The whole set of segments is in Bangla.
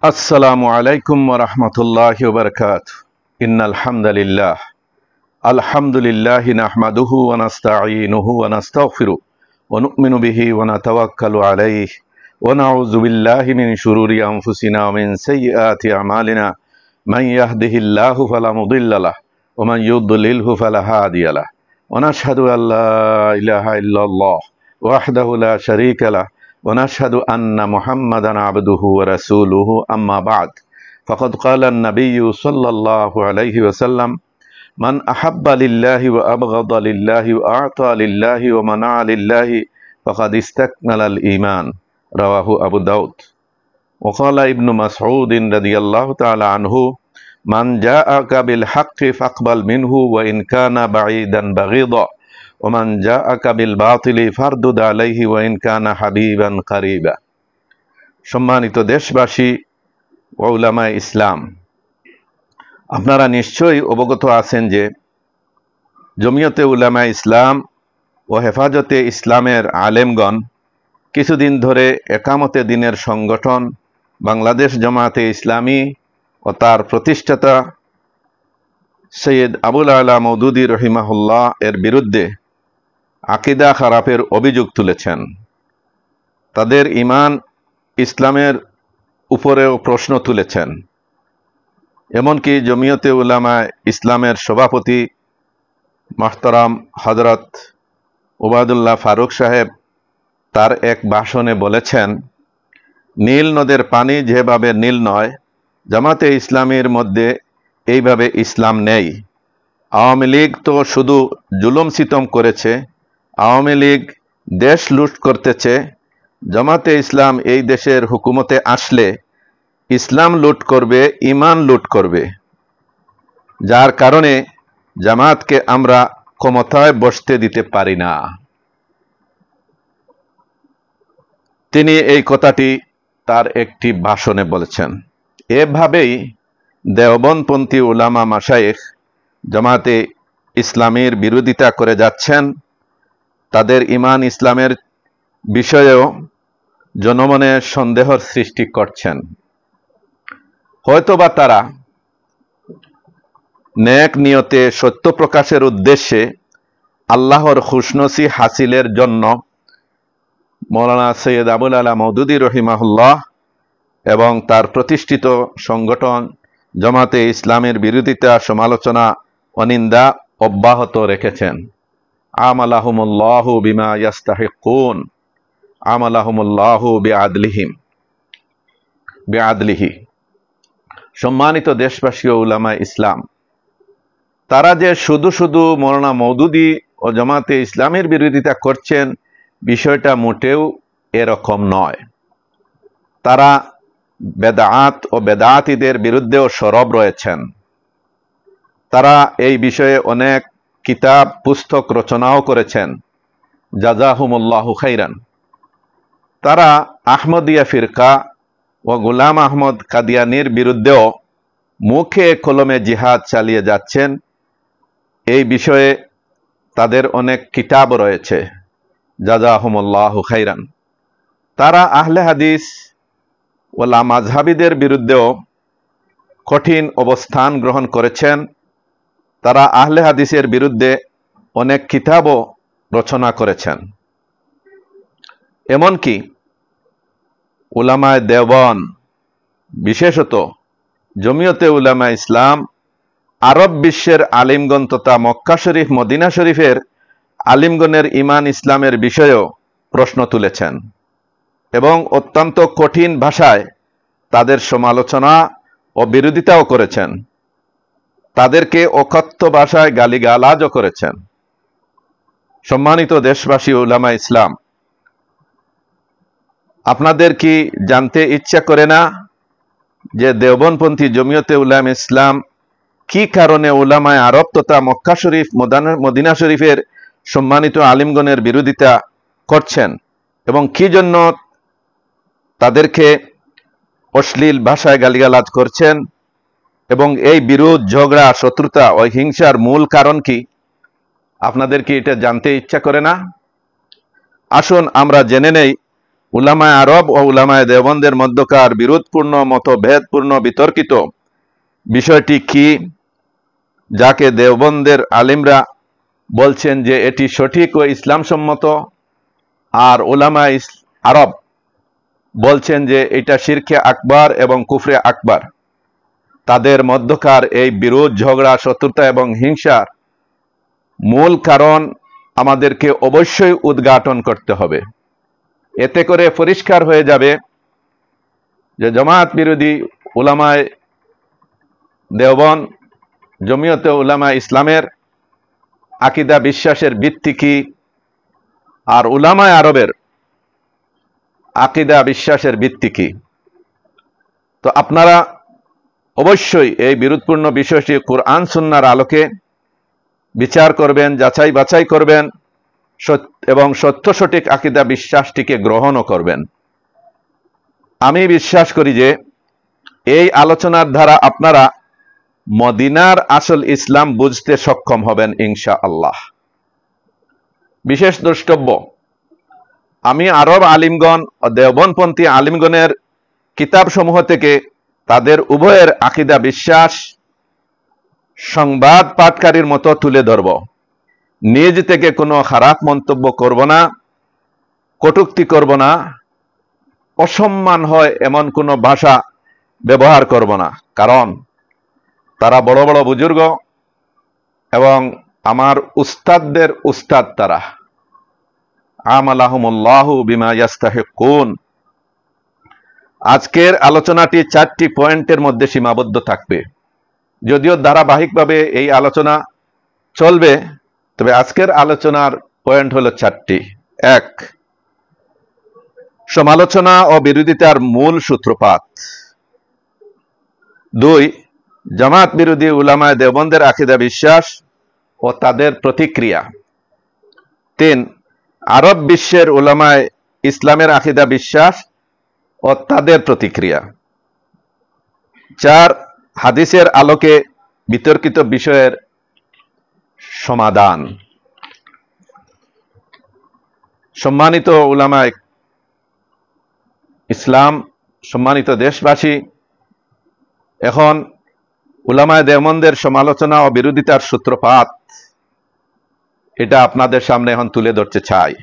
আসসালামু আলাইকুম ওয়া রাহমাতুল্লাহি ওয়া বারাকাতুহু। ইন্নাল হামদালিল্লাহ আলহামদুলিল্লাহি নাহমাদুহু ওয়া নাস্তাঈনুহু ওয়া নাস্তাগফিরুহু ওয়া নু'মিনু বিহি ওয়া নাতাওয়াক্কালু আলাইহি ওয়া নাউযু বিল্লাহি মিন শুরুরি আনফুসিনা ওয়া মিন সাইয়্যাতি আমালিনা মান ইয়াহদিহিল্লাহু ফালা মুদিল্লা লাহু ওয়া মান ইউদ্লিলহু ফালা হাদিয়া লাহু ওয়া নাশহাদু আল্লা ইলাহা ইল্লাল্লাহ ওয়াহদাহু লা শারীকা লাহু ونشهد أن محمدا عبده ورسوله أما بعد فقد قال النبي صلى الله عليه وسلم من أحب لله وأبغض لله وأعطى لله ومنع لله فقد استكمل الإيمان رواه أبو داود. وقال ابن مسعود رضي الله تعالى عنه من جاءك بالحق فاقبل منه وإن كان بعيدا بغيضا ওমান জাআকা বিল বাতিলি ফারদুদ আলাইহি ওয়া ইন কানা হাবিবান কারিবা। সম্মানিত দেশবাসী ও উলামায়ে ইসলাম, আপনারা নিশ্চয়ই অবগত আছেন যে জমিয়তে উলামায়ে ইসলাম ও হেফাজতে ইসলামের আলেমগণ কিছুদিন ধরে একামতে দিনের সংগঠন বাংলাদেশ জামায়াতে ইসলামী ও তার প্রতিষ্ঠাতা সৈয়দ আবুল আলা মওদুদী রহিমাহুল্লাহ এর বিরুদ্ধে আকিদা খারাপের অভিযোগ তুলেছেন। তাদের ঈমান ইসলামের উপরেও প্রশ্ন তুলেছেন। এমনকি জমিয়তে উলামায়ে ইসলামের সভাপতি মুহতারাম হযরত ওবায়দুল্লাহ ফারুক সাহেব তার এক ভাষণে বলেছেন, নীল নদের পানি যেভাবে নীল নয়, জামাতে ইসলামীর মধ্যে এইভাবে ইসলাম নেই। আওয়ামী লীগ তো শুধু জুলুম সিতম করেছে, আওয়ামী লীগ দেশ লুট করতেছে। জামাতে ইসলাম এই দেশের হুকুমতে আসলে ইসলাম লুট করবে, ঈমান লুট করবে, যার কারণে জামাতকে আমরা ক্ষমতায় বসতে দিতে পারি না। তিনি এই কথাটি তার একটি ভাষণে বলেছেন। এভাবেই দেওবন্দপন্থী উলামা মাশায়েখ জামাতে ইসলামীর বিরোধিতা করে যাচ্ছেন। তাদের ঈমান ইসলামের বিষয়েও জনমনে সন্দেহের সৃষ্টি করছেন। হয়তোবা তারা নেক নিয়তে সত্য প্রকাশের উদ্দেশ্যে আল্লাহর খুশনসি হাসিলের জন্য মৌলানা সৈয়দ আবুল আলা মওদুদী রহিমাহুল্লাহ এবং তার প্রতিষ্ঠিত সংগঠন জামাতে ইসলামের বিরোধিতা, সমালোচনা ও নিন্দা অব্যাহত রেখেছেন। আমালাহুমুল্লাহু বিমা ইয়াস্তাহিকুন আমালাহুমুল্লাহু বিআদলিহি। সম্মানিত দেশবাসী ও উলামায়ে ইসলাম, তারা যে শুধু শুধু মৌলানা মওদুদী ও জামাতে ইসলামের বিরোধিতা করছেন, বিষয়টা মোটেও এরকম নয়। তারা বেদাত ও বেদাতীদের বিরুদ্ধেও সরব রয়েছেন। তারা এই বিষয়ে অনেক কিতাব পুস্তক রচনাও করেছেন, জাযাহুমুল্লাহু খাইরান। তারা আহমদিয়া ফিরকা ও গোলাম আহমদ কাদিয়ানির বিরুদ্ধেও মুখে কলমে জিহাদ চালিয়ে যাচ্ছেন। এই বিষয়ে তাদের অনেক কিতাব রয়েছে, জাযাহুমুল্লাহু খাইরান। তারা আহলে হাদিস ওয়ালা মাযহাবীদের বিরুদ্ধেও কঠিন অবস্থান গ্রহণ করেছেন। তারা আহলে হাদিসের বিরুদ্ধে অনেক কিতাবও রচনা করেছেন। এমনকি উলামায়ে দেওবন্দ, বিশেষত জমিয়তে উলামায়ে ইসলাম, আরব বিশ্বের আলিমগণ তথা মক্কা শরীফ, মদিনা শরীফের আলিমগণের ঈমান ইসলামের বিষয়েও প্রশ্ন তুলেছেন এবং অত্যন্ত কঠিন ভাষায় তাদের সমালোচনা ও বিরোধিতাও করেছেন। তাদেরকে অকথ্য ভাষায় গালিগালাজও করেছেন। সম্মানিত দেশবাসী উলামায়ে ইসলাম, আপনাদের কি জানতে ইচ্ছা করে না যে দেওবন্দপন্থী জমিয়তে উলামায়ে ইসলাম কি কারণে উলামায়ে আরব তথা মক্কা শরীফ, মদিনা শরীফের সম্মানিত আলিমগণের বিরোধিতা করছেন এবং কি জন্য তাদেরকে অশ্লীল ভাষায় গালিগালাজ করছেন এবং এই বিরোধ, ঝগড়া, শত্রুতা ও হিংসার মূল কারণ কি? আপনাদের কি এটা জানতে ইচ্ছা করে না? আসুন আমরা জেনে নেই উলামায়ে আরব ও উলামায়ে দেওবন্দের মধ্যকার বিরোধপূর্ণ মতভেদপূর্ণ বিতর্কিত বিষয়টি কি, যাকে দেওবন্দের আলিমরা বলছেন যে এটি সঠিক ও ইসলামসম্মত, আর উলামায়ে আরব বলছেন যে এটা শিরকে আকবার এবং কুফরে আকবার। তাদের মধ্যকার এই বিরোধ, ঝগড়া, শত্রুতা এবং হিংসার মূল কারণ আমাদেরকে অবশ্যই উদ্ঘাটন করতে হবে। এতে করে পরিষ্কার হয়ে যাবে যে জামাত বিরোধী উলামায়ে দেওবন্দ, জমিয়তে উলামায়ে ইসলামের আকীদা বিশ্বাসের ভিত্তি কি, আর উলামায়ে আরবের আকীদা বিশ্বাসের ভিত্তি কি। তো আপনারা অবশ্যই এই বিরোধপূর্ণ বিষয়টি কুরআন সুন্নাহর আলোকে বিচার করবেন, যাচাই বাছাই করবেন এবং সত্য সঠিক আকীদা বিশ্বাসটিকে গ্রহণও করবেন। আমি বিশ্বাস করি যে এই আলোচনার দ্বারা আপনারা মদিনার আসল ইসলাম বুঝতে সক্ষম হবেন ইনশাআল্লাহ। বিশেষ দ্রষ্টব্য, আমি আরব আলিমগণ ও দেওবন্দপন্থী আলিমগণের কিতাবসমূহ থেকে তাদের উভয়ের আকীদা বিশ্বাস সংবাদ পাঠকারীর মতো তুলে ধরব। নিজ থেকে কোনো খারাপ মন্তব্য করব না, কটূক্তি করব না, অসম্মান হয় এমন কোনো ভাষা ব্যবহার করব না, কারণ তারা বড় বড় বুজুর্গ এবং আমার উস্তাদদের উস্তাদ তারা। আমালাহুমুল্লাহু বিমা ইয়াস্তাহিকুন। আজকের আলোচনাটি 4টি পয়েন্টের মধ্যে সীমাবদ্ধ থাকবে। যদিও ধারাবাহিকভাবে এই আলোচনা চলবে, তবে আজকের আলোচনার পয়েন্ট হলো 4টি। 1, সমালোচনা ও বিরোধিতার মূল সূত্রপাত। 2, জামাত বিরোধী উলামায়ে দেওবন্দের আকীদা বিশ্বাস ও তাদের প্রতিক্রিয়া। 3, আরব বিশ্বের উলামায়ে ইসলামের আকীদা বিশ্বাস ও তাদের প্রতিক্রিয়া। 4, হাদিসের আলোকে বিতর্কিত বিষয়ের সমাধান। সম্মানিত উলামায়ে ইসলাম, সম্মানিত দেশবাসী, এখন উলামায়ে দেওবন্দের সমালোচনা ও বিরোধিতার সূত্রপাত এটা আপনাদের সামনে এখন তুলে ধরতে চাই।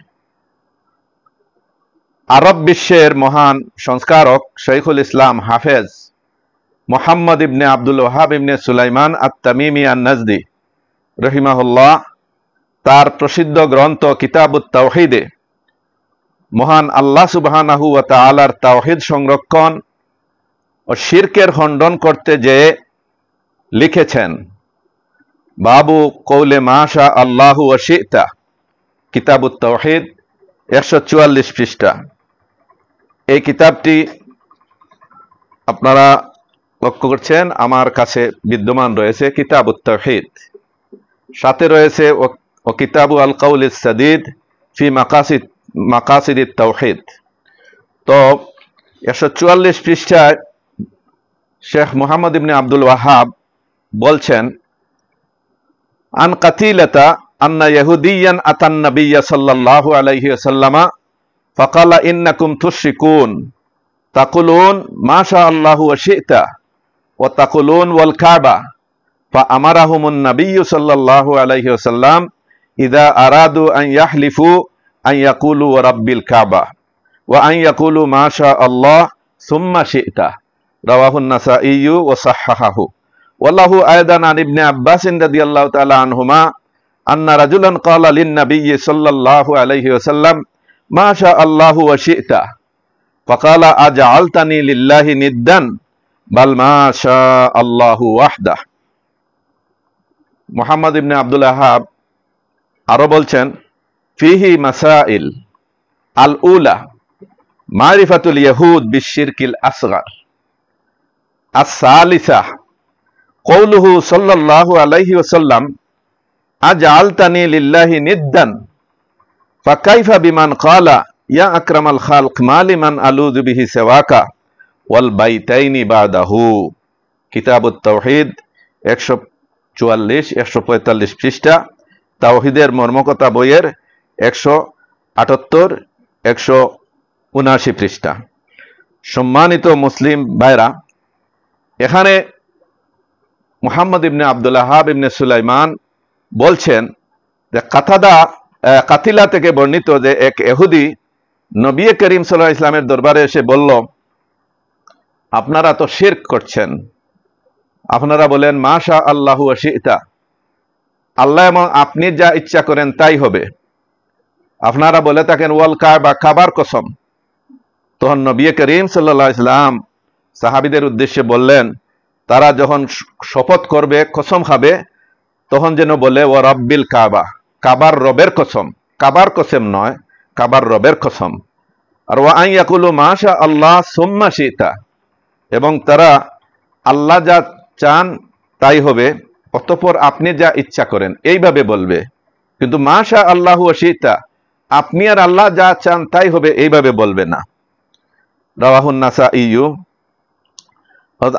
আরব বিশ্বের মহান সংস্কারক শৈখুল ইসলাম হাফেজ মুহাম্মদ ইবনে আব্দুল ওয়াহাব ইবনে সুলাইমান আত-তামিমি আন-নাজদি রহিমাহুল্লাহ তার প্রসিদ্ধ গ্রন্থ কিতাবুত তাওহীদে মহান আল্লাহ সুবহানাহু ওয়া তাআলার তাওহীদ সংরক্ষণ ও শিরকের খণ্ডন করতে যে লিখেছেন, বাবু কৌলে মাশা আল্লাহু ওয়া শি'তা, কিতাবুত তাওহীদ, 144 পৃষ্ঠা। এই কিতাবটি আপনারা লক্ষ্য করছেন আমার কাছে বিদ্যমান রয়েছে, কিতাবুত তাওহীদ। সাথে রয়েছে ও কিতাবু আল কাউলিস সাদীদ ফি মাকাসিদিত তাওহীদ। তো 144 পৃষ্ঠায় শেখ মুহাম্মদ ইবনে আব্দুল ওয়াহাব বলছেন, আন কাতিলাতা আন্না ইহুদিয়ান আতান নবিয়্য সাল্লাল্লাহু আলাইহি ওয়াসাল্লাম ফাকালা ইন্নাকুম তুশরিকুন তাকুলুন মা শা আল্লাহু ওয়া শি'তা ওয়া তাকুলুন ওয়াল কাবা ফাআমারাহুমুন নবিয়্য সাল্লাল্লাহু আলাইহি ওয়াসাল্লাম ইযা আরাদু আন ইয়াহলিফু আন ইয়াকুলু ওয়া রাব্বিল কাবা ওয়া আন ইয়াকুলু মা শা আল্লাহ সুম্মা শি'তা। রাওয়াহুন নাসাঈ ওয়া সাহহাহু। ওয়াল্লাহু আয়দান আন ইবনে আব্বাস রাদিয়াল্লাহু তাআলা আনহুমা আন্না রাজুলান ক্বালা লিন নবিয়্য সাল্লাল্লাহু আলাইহি ওয়াসাল্লাম মা শা আল্লাহু ওয়া শি'তা ফাকালা আজআলতানি লিল্লাহি নিদ্দান বাল মা শা আল্লাহু ওয়াহদাহ। মুহাম্মদ ইবনে আব্দুল ওয়াহাব আরো বলছেন, ফিহি মাসাইল আল উলা মারিফাতুল ইয়াহুদ বিশিরকিল আসগার, আস-সালিসা কওলুহু সাল্লাল্লাহু আলাইহি ওয়াসাল্লাম আজআলতানি লিল্লাহি নিদ্দান ফাকাইফা বিমান ক্বালা ইয়া আকরামাল খালক মা লিমান আলুযু বিহি সিওয়াকা ওয়াল বাইতাইনি বাদাহু। কিতাবুত তাওহীদ 144 145 পৃষ্ঠা, তাওহীদের মর্মকথা বইয়ের 178 179 79 পৃষ্ঠা। সম্মানিত মুসলিম ভাইরা, এখানে মুহাম্মদ ইবনে আব্দুল ওয়াহাব ইবনে সুলাইমান বলছেন যে কাতিলা থেকে বর্ণিত যে এক ইহুদি নবী করিম সাল্লাল্লাহু আলাইহি ওয়াসাল্লামের দরবারে এসে বলল, আপনারা তো শিরক করছেন, আপনারা বলেন মাশা আল্লাহু ওয়া শি'তা, আল্লাহ এবং আপনি যা ইচ্ছা করেন তাই হবে, আপনারা বলে থাকেন ওয়াল কাবা, কাবার কসম। তখন নবী করিম সাল্লাল্লাহু আলাইহি ওয়াসাল্লাম সাহাবীদের উদ্দেশ্যে বললেন, তারা যখন শপথ করবে, কসম খাবে, তখন যেন বলে ও রব্বিল কাবা, কাবার রবের কসম, কাবার কসম নয়, কাবার রবের কসম। আর ওয়া আন ইয়াকুলু মাশা আল্লাহ সুম্মা শি'তা, এবং তারা আল্লাহ যা চান তাই হবে, অতঃপর আপনি যা ইচ্ছা করেন, এইভাবে বলবে। কিন্তু মাশা আল্লাহু ওয়া শি'তা, আপনি আর আল্লাহ যা চান তাই হবে, এইভাবে বলবে না। রাওয়াহুন নাসাঈ।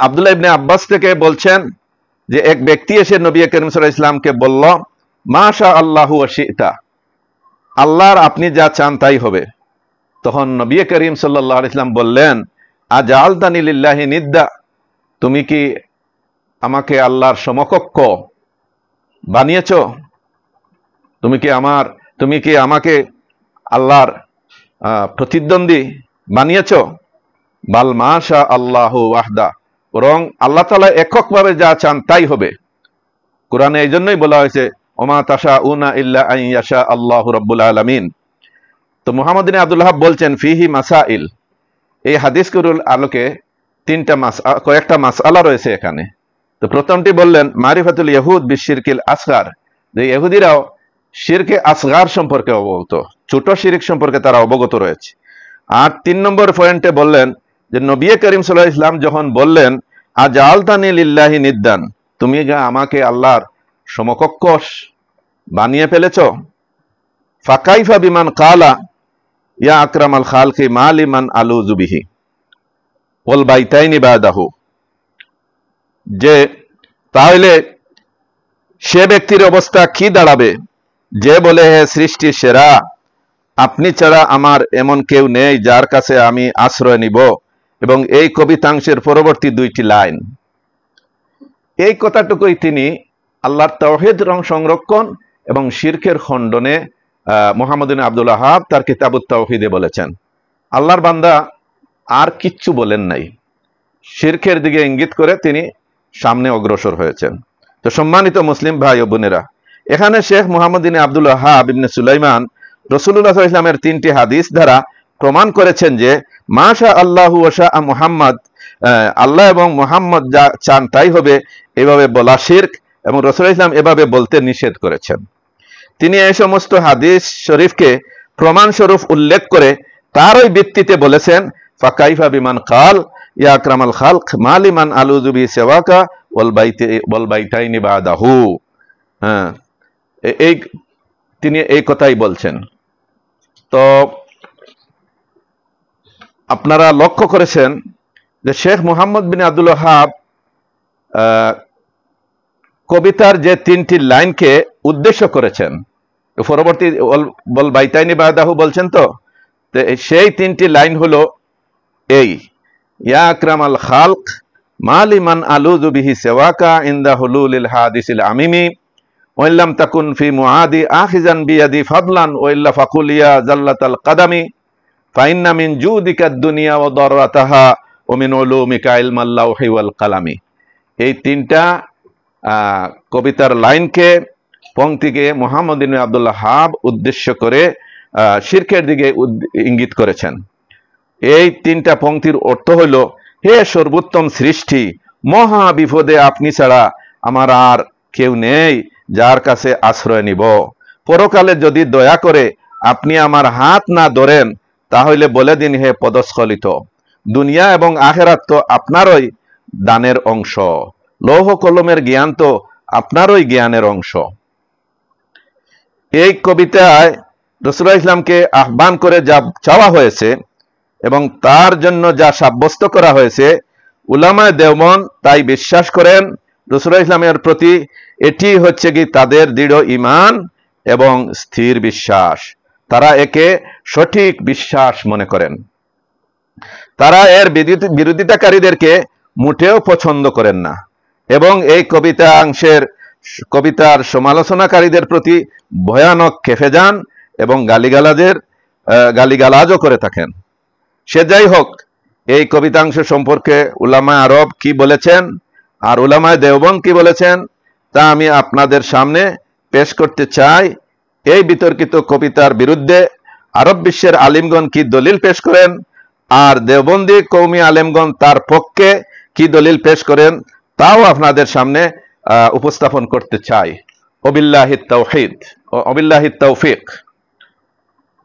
আব্দুল্লাহ ইবনে আব্বাস থেকে বলছেন যে এক ব্যক্তি এসে নবী করিম সাল্লাল্লাহু আলাইহি ওয়াসাল্লামকে বলল, মাশা আল্লাহু ওয়া শি'তা, আল্লাহর আপনি যা চান তাই হবে। তখন নবী করিম সাল্লাল্লাহু আলাইহি ওয়াসাল্লাম বললেন, আজআলতানি লিল্লাহি নিদ্দা, তুমি কি আমাকে আল্লাহর সমকক্ষ বানিয়েছো? তুমি কি আমাকে আল্লাহর প্রতিদ্বন্দ্বী বানিয়েছো? বাল মাশা আল্লাহু ওয়াহদা, বরং আল্লাহ তাআলা এককভাবে যা চান তাই হবে। কোরআনে এই জন্যই বলা হয়েছে ওমা তাশাউনা ইল্লা আন ইয়াশা আল্লাহু রাব্বুল আলামিন। তো মুহাম্মদ ইবনে আব্দুল ওয়াহাব বলছেন ফিহি মাসাইল, এই হাদিসগুলোর আলোকে কয়েকটা মাসআলা রয়েছে এখানে। তো প্রথমটি বললেন মারিফাতুল ইহুদ বিশিরকিল আসগার, যে ইহুদিরাও শিরকে আসগার সম্পর্কে অবগত, ছোট শিরক সম্পর্কে তারা অবগত রয়েছে। আর 3 নম্বর পয়েন্টে বললেন যে নবী করিম সাল্লাল্লাহু আলাইহি ওয়াসাল্লাম যখন বললেন আজআলতানি লিল্লাহি নিদ্দান, তুমি আমাকে আল্লাহর সমকক্ষ বানিয়ে ফেলেছো, ফাকাইফা বিমান কালা ইয়া আকরামাল খালকি মালিমান আলুযু বিহি ওয়াল বাইতাইনি বাদাহু, যে তাহলে সে ব্যক্তির অবস্থা কি দাঁড়াবে যে বলে হে সৃষ্টি সেরা, আপনি ছাড়া আমার এমন কেউ নেই যার কাছে আমি আশ্রয় নিব। এবং এই কবিতাংশের পরবর্তী 2টি লাইন, এই কথাটুকুই তিনি আল্লাহর তাওহীদ সংরক্ষণ এবং শিরকের খণ্ডনে মুহাম্মদ ইবনে আব্দুল ওয়াহাব তার কিতাবুত তাওহীদে বলেছেন। আল্লাহর বান্দা আর কিচ্ছু বলেন নাই, শিরকের দিকে ইঙ্গিত করে তিনি সামনে অগ্রসর হয়েছেন। তো সম্মানিত মুসলিম ভাই ও বোনেরা, এখানে শেখ মুহাম্মদ ইবনে আব্দুল ওয়াহাব ইবনে সুলাইমান রাসূলুল্লাহ সাল্লাল্লাহু আলাইহি ওয়াসাল্লামের 3টি হাদিস দ্বারা প্রমাণ করেছেন যে মাশা আল্লাহু ওয়া শা মুহাম্মদ, আল্লাহ এবং মুহাম্মদ যা চান তাই হবে, এভাবে বলা শিরক, এবং রাসূলুল্লাহ সাল্লাল্লাহু আলাইহি ওয়াসাল্লাম এভাবে বলতে নিষেধ করেছেন। তিনি এই সমস্ত হাদিস শরীফকে প্রমাণ স্বরূপ উল্লেখ করে তার ওই ভিত্তিতে বলেছেন ফাকাইফা বিমান কাল ইয়া আকরামাল খালক মালিমান আলুযু বি সিওয়াকা ওয়াল বাইতাইনি বাদাহু। তিনি এই কথাই বলছেন। তো আপনারা লক্ষ্য করেছেন যে শেখ মুহাম্মদ বিন আব্দুল ওয়াহাব কবিতার যে 3টি লাইনকে উদ্দেশ্য করেছেন, পরবর্তী বল বাইতাইনি বাদাহু বলছেন, তো সেই 3টি লাইন হলো এই ইয়া আকরামাল খালক মালিমান আলুযু বিহি সিওয়াকা ইনদা হুলুলিল হাদিসিল আমিমি ওয়া ইল্লাম তাকুন ফি মুআদি আখিজান বিয়াদি ফাদলান ওয়া ইল্লা ফাকুল ইয়া জাল্লাতাল কাদামি ফাইন্না মিন জুদিকাদ দুনিয়া ওয়া দাররাতাহা ওয়া মিন উলুমিকা ইলমাল লাওহি ওয়াল কালামি। এই 3টা কবিতার লাইনকে, পংক্তিকে মুহাম্মদ ইবনে আব্দুল ওয়াহাব উদ্দেশ্য করে শিরকের দিকে ইঙ্গিত করেছেন। এই 3টা পংক্তির অর্থ হইল, হে সর্বোত্তম সৃষ্টি, মহা বিপদে আপনি ছাড়া আমার আর কেউ নেই যার কাছে আশ্রয় নিব। পরকালে যদি দয়া করে আপনি আমার হাত না ধরেন, তাহলে বলে দিন হে পদস্খলিত, দুনিয়া এবং আখিরাত তো আপনারই দানের অংশ, লৌহ কলমের জ্ঞান তো আপনারই জ্ঞানের অংশ। এই কবিতায় রাসূলুল্লাহ ইসলামকে আহ্বান করে যা চাওয়া হয়েছে এবং তার জন্য যা সাব্যস্ত করা হয়েছে, উলামায়ে দেওবন্দ তাই বিশ্বাস করেন রাসূলুল্লাহ ইসলামের প্রতি এটি হচ্ছে কি তাদের দৃঢ় ঈমান এবং স্থির বিশ্বাস। তারা একে সঠিক বিশ্বাস মনে করেন। তারা এর বিরোধিতাকারীদেরকে মোটেও পছন্দ করেন না এবং এই কবিতার সমালোচনাকারীদের প্রতি ভয়ানক খেপে যান এবং গালিগালাজও করে থাকেন। সে যাই হোক, এই কবিতাংশ সম্পর্কে উলামায়ে আরব কি বলেছেন আর উলামায়ে দেওবন্দ কি বলেছেন তা আমি আপনাদের সামনে পেশ করতে চাই। এই বিতর্কিত কবিতার বিরুদ্ধে আরব বিশ্বের আলিমগণ কি দলিল পেশ করেন আর দেওবন্দি কওমি আলেমগণ তার পক্ষে কি দলিল পেশ করেন তাও আপনাদের সামনে উপস্থাপন করতে চাই। ওবিল্লাহিত তাওহীদ ও ওবিল্লাহিত তৌফিক।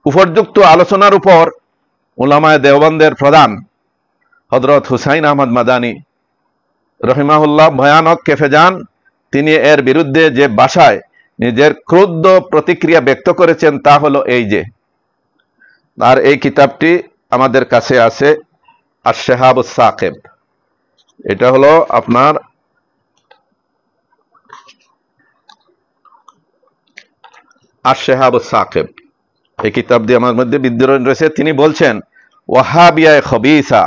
উপর্যুক্ত আলোচনার উপর উলামায়ে দেওবন্দের প্রধান হযরত হুসাইন আহমদ মাদানী রহিমাহুল্লাহ ভয়ানক খেপে যান। তিনি এর বিরুদ্ধে যে ভাষায় নিজের ক্রুদ্ধ প্রতিক্রিয়া ব্যক্ত করেছেন তা হলো এই যে, আর এই কিতাবটি আমাদের কাছে আছে, আশ-শিহাবুস সাকিব। এটা হলো আপনার আশ-শিহাবুস সাকিব। এই কিতাব দিয়ে আমার মধ্যে বিদ্রোহ রয়েছে। তিনি বলছেন, ওয়াহাবিয়া খবীসা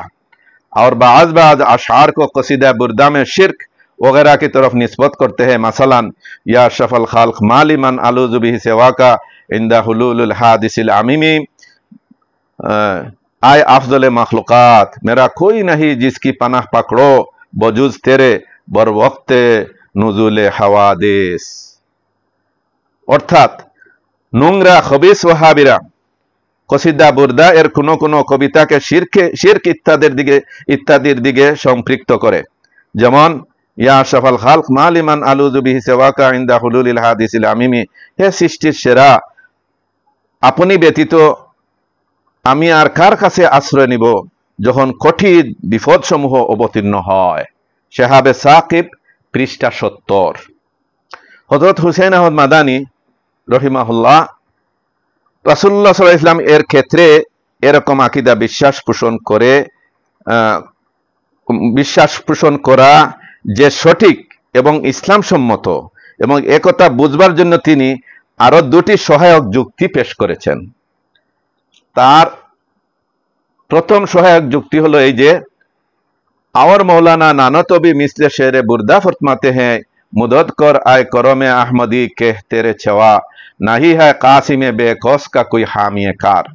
और बाज़ अशार को कसीदा बुर्दा में शिर्क वगैरह की तरफ निस्बत करते हैं। मसलन या शफल खाल्क मालिमन अलूज़ु बिही सेवा का इंदा हुलूलुल हादिसिल आमिमी आय अफजल मखलूकात मेरा कोई नहीं जिसकी पनाह पकड़ो बजुज तेरे बर वक्त नुजुले हवादिस। অর্থাৎ নোংরা খবিস ওয়াহাবিরা কসিদা বুরদা এর কোনো কোনো কবিতাকে শিরক ইত্যাদির দিকে সম্পৃক্ত করে। যেমন ইয়া আশরাফাল খালক মালিমান আলুযু বিহি সিওয়াকা ইনদা হুলুলিল হাদিসিল আমিমি, হে সৃষ্টির সেরা, আপনি ব্যতীত আমি আর কার কাছে আশ্রয় নিব যখন কঠিন বিপদসমূহ অবতীর্ণ হয়। শিহাবে সাকিব পৃষ্ঠা 70। হযরত হুসাইন আহমদ মাদানী রহিমাহুল্লাহ রাসূলুল্লাহ সাল্লাল্লাহু আলাইহি ওয়াসাল্লাম এর ক্ষেত্রে এরকম আকীদা বিশ্বাস পোষণ করা যে সঠিক এবং ইসলাম সম্মত এবং একথা বুঝবার জন্য তিনি আরো দুটি সহায়ক যুক্তি পেশ করেছেন। তার প্রথম সহায়ক যুক্তি হলো এই যে, और मौलाना नानतबी मिसले शेर बुर्दा फरमाते हैं, मुदद कर आए करमे अहमदी के तेरे छवा नहीं है कासिम बेकौस का कोई हामी कार।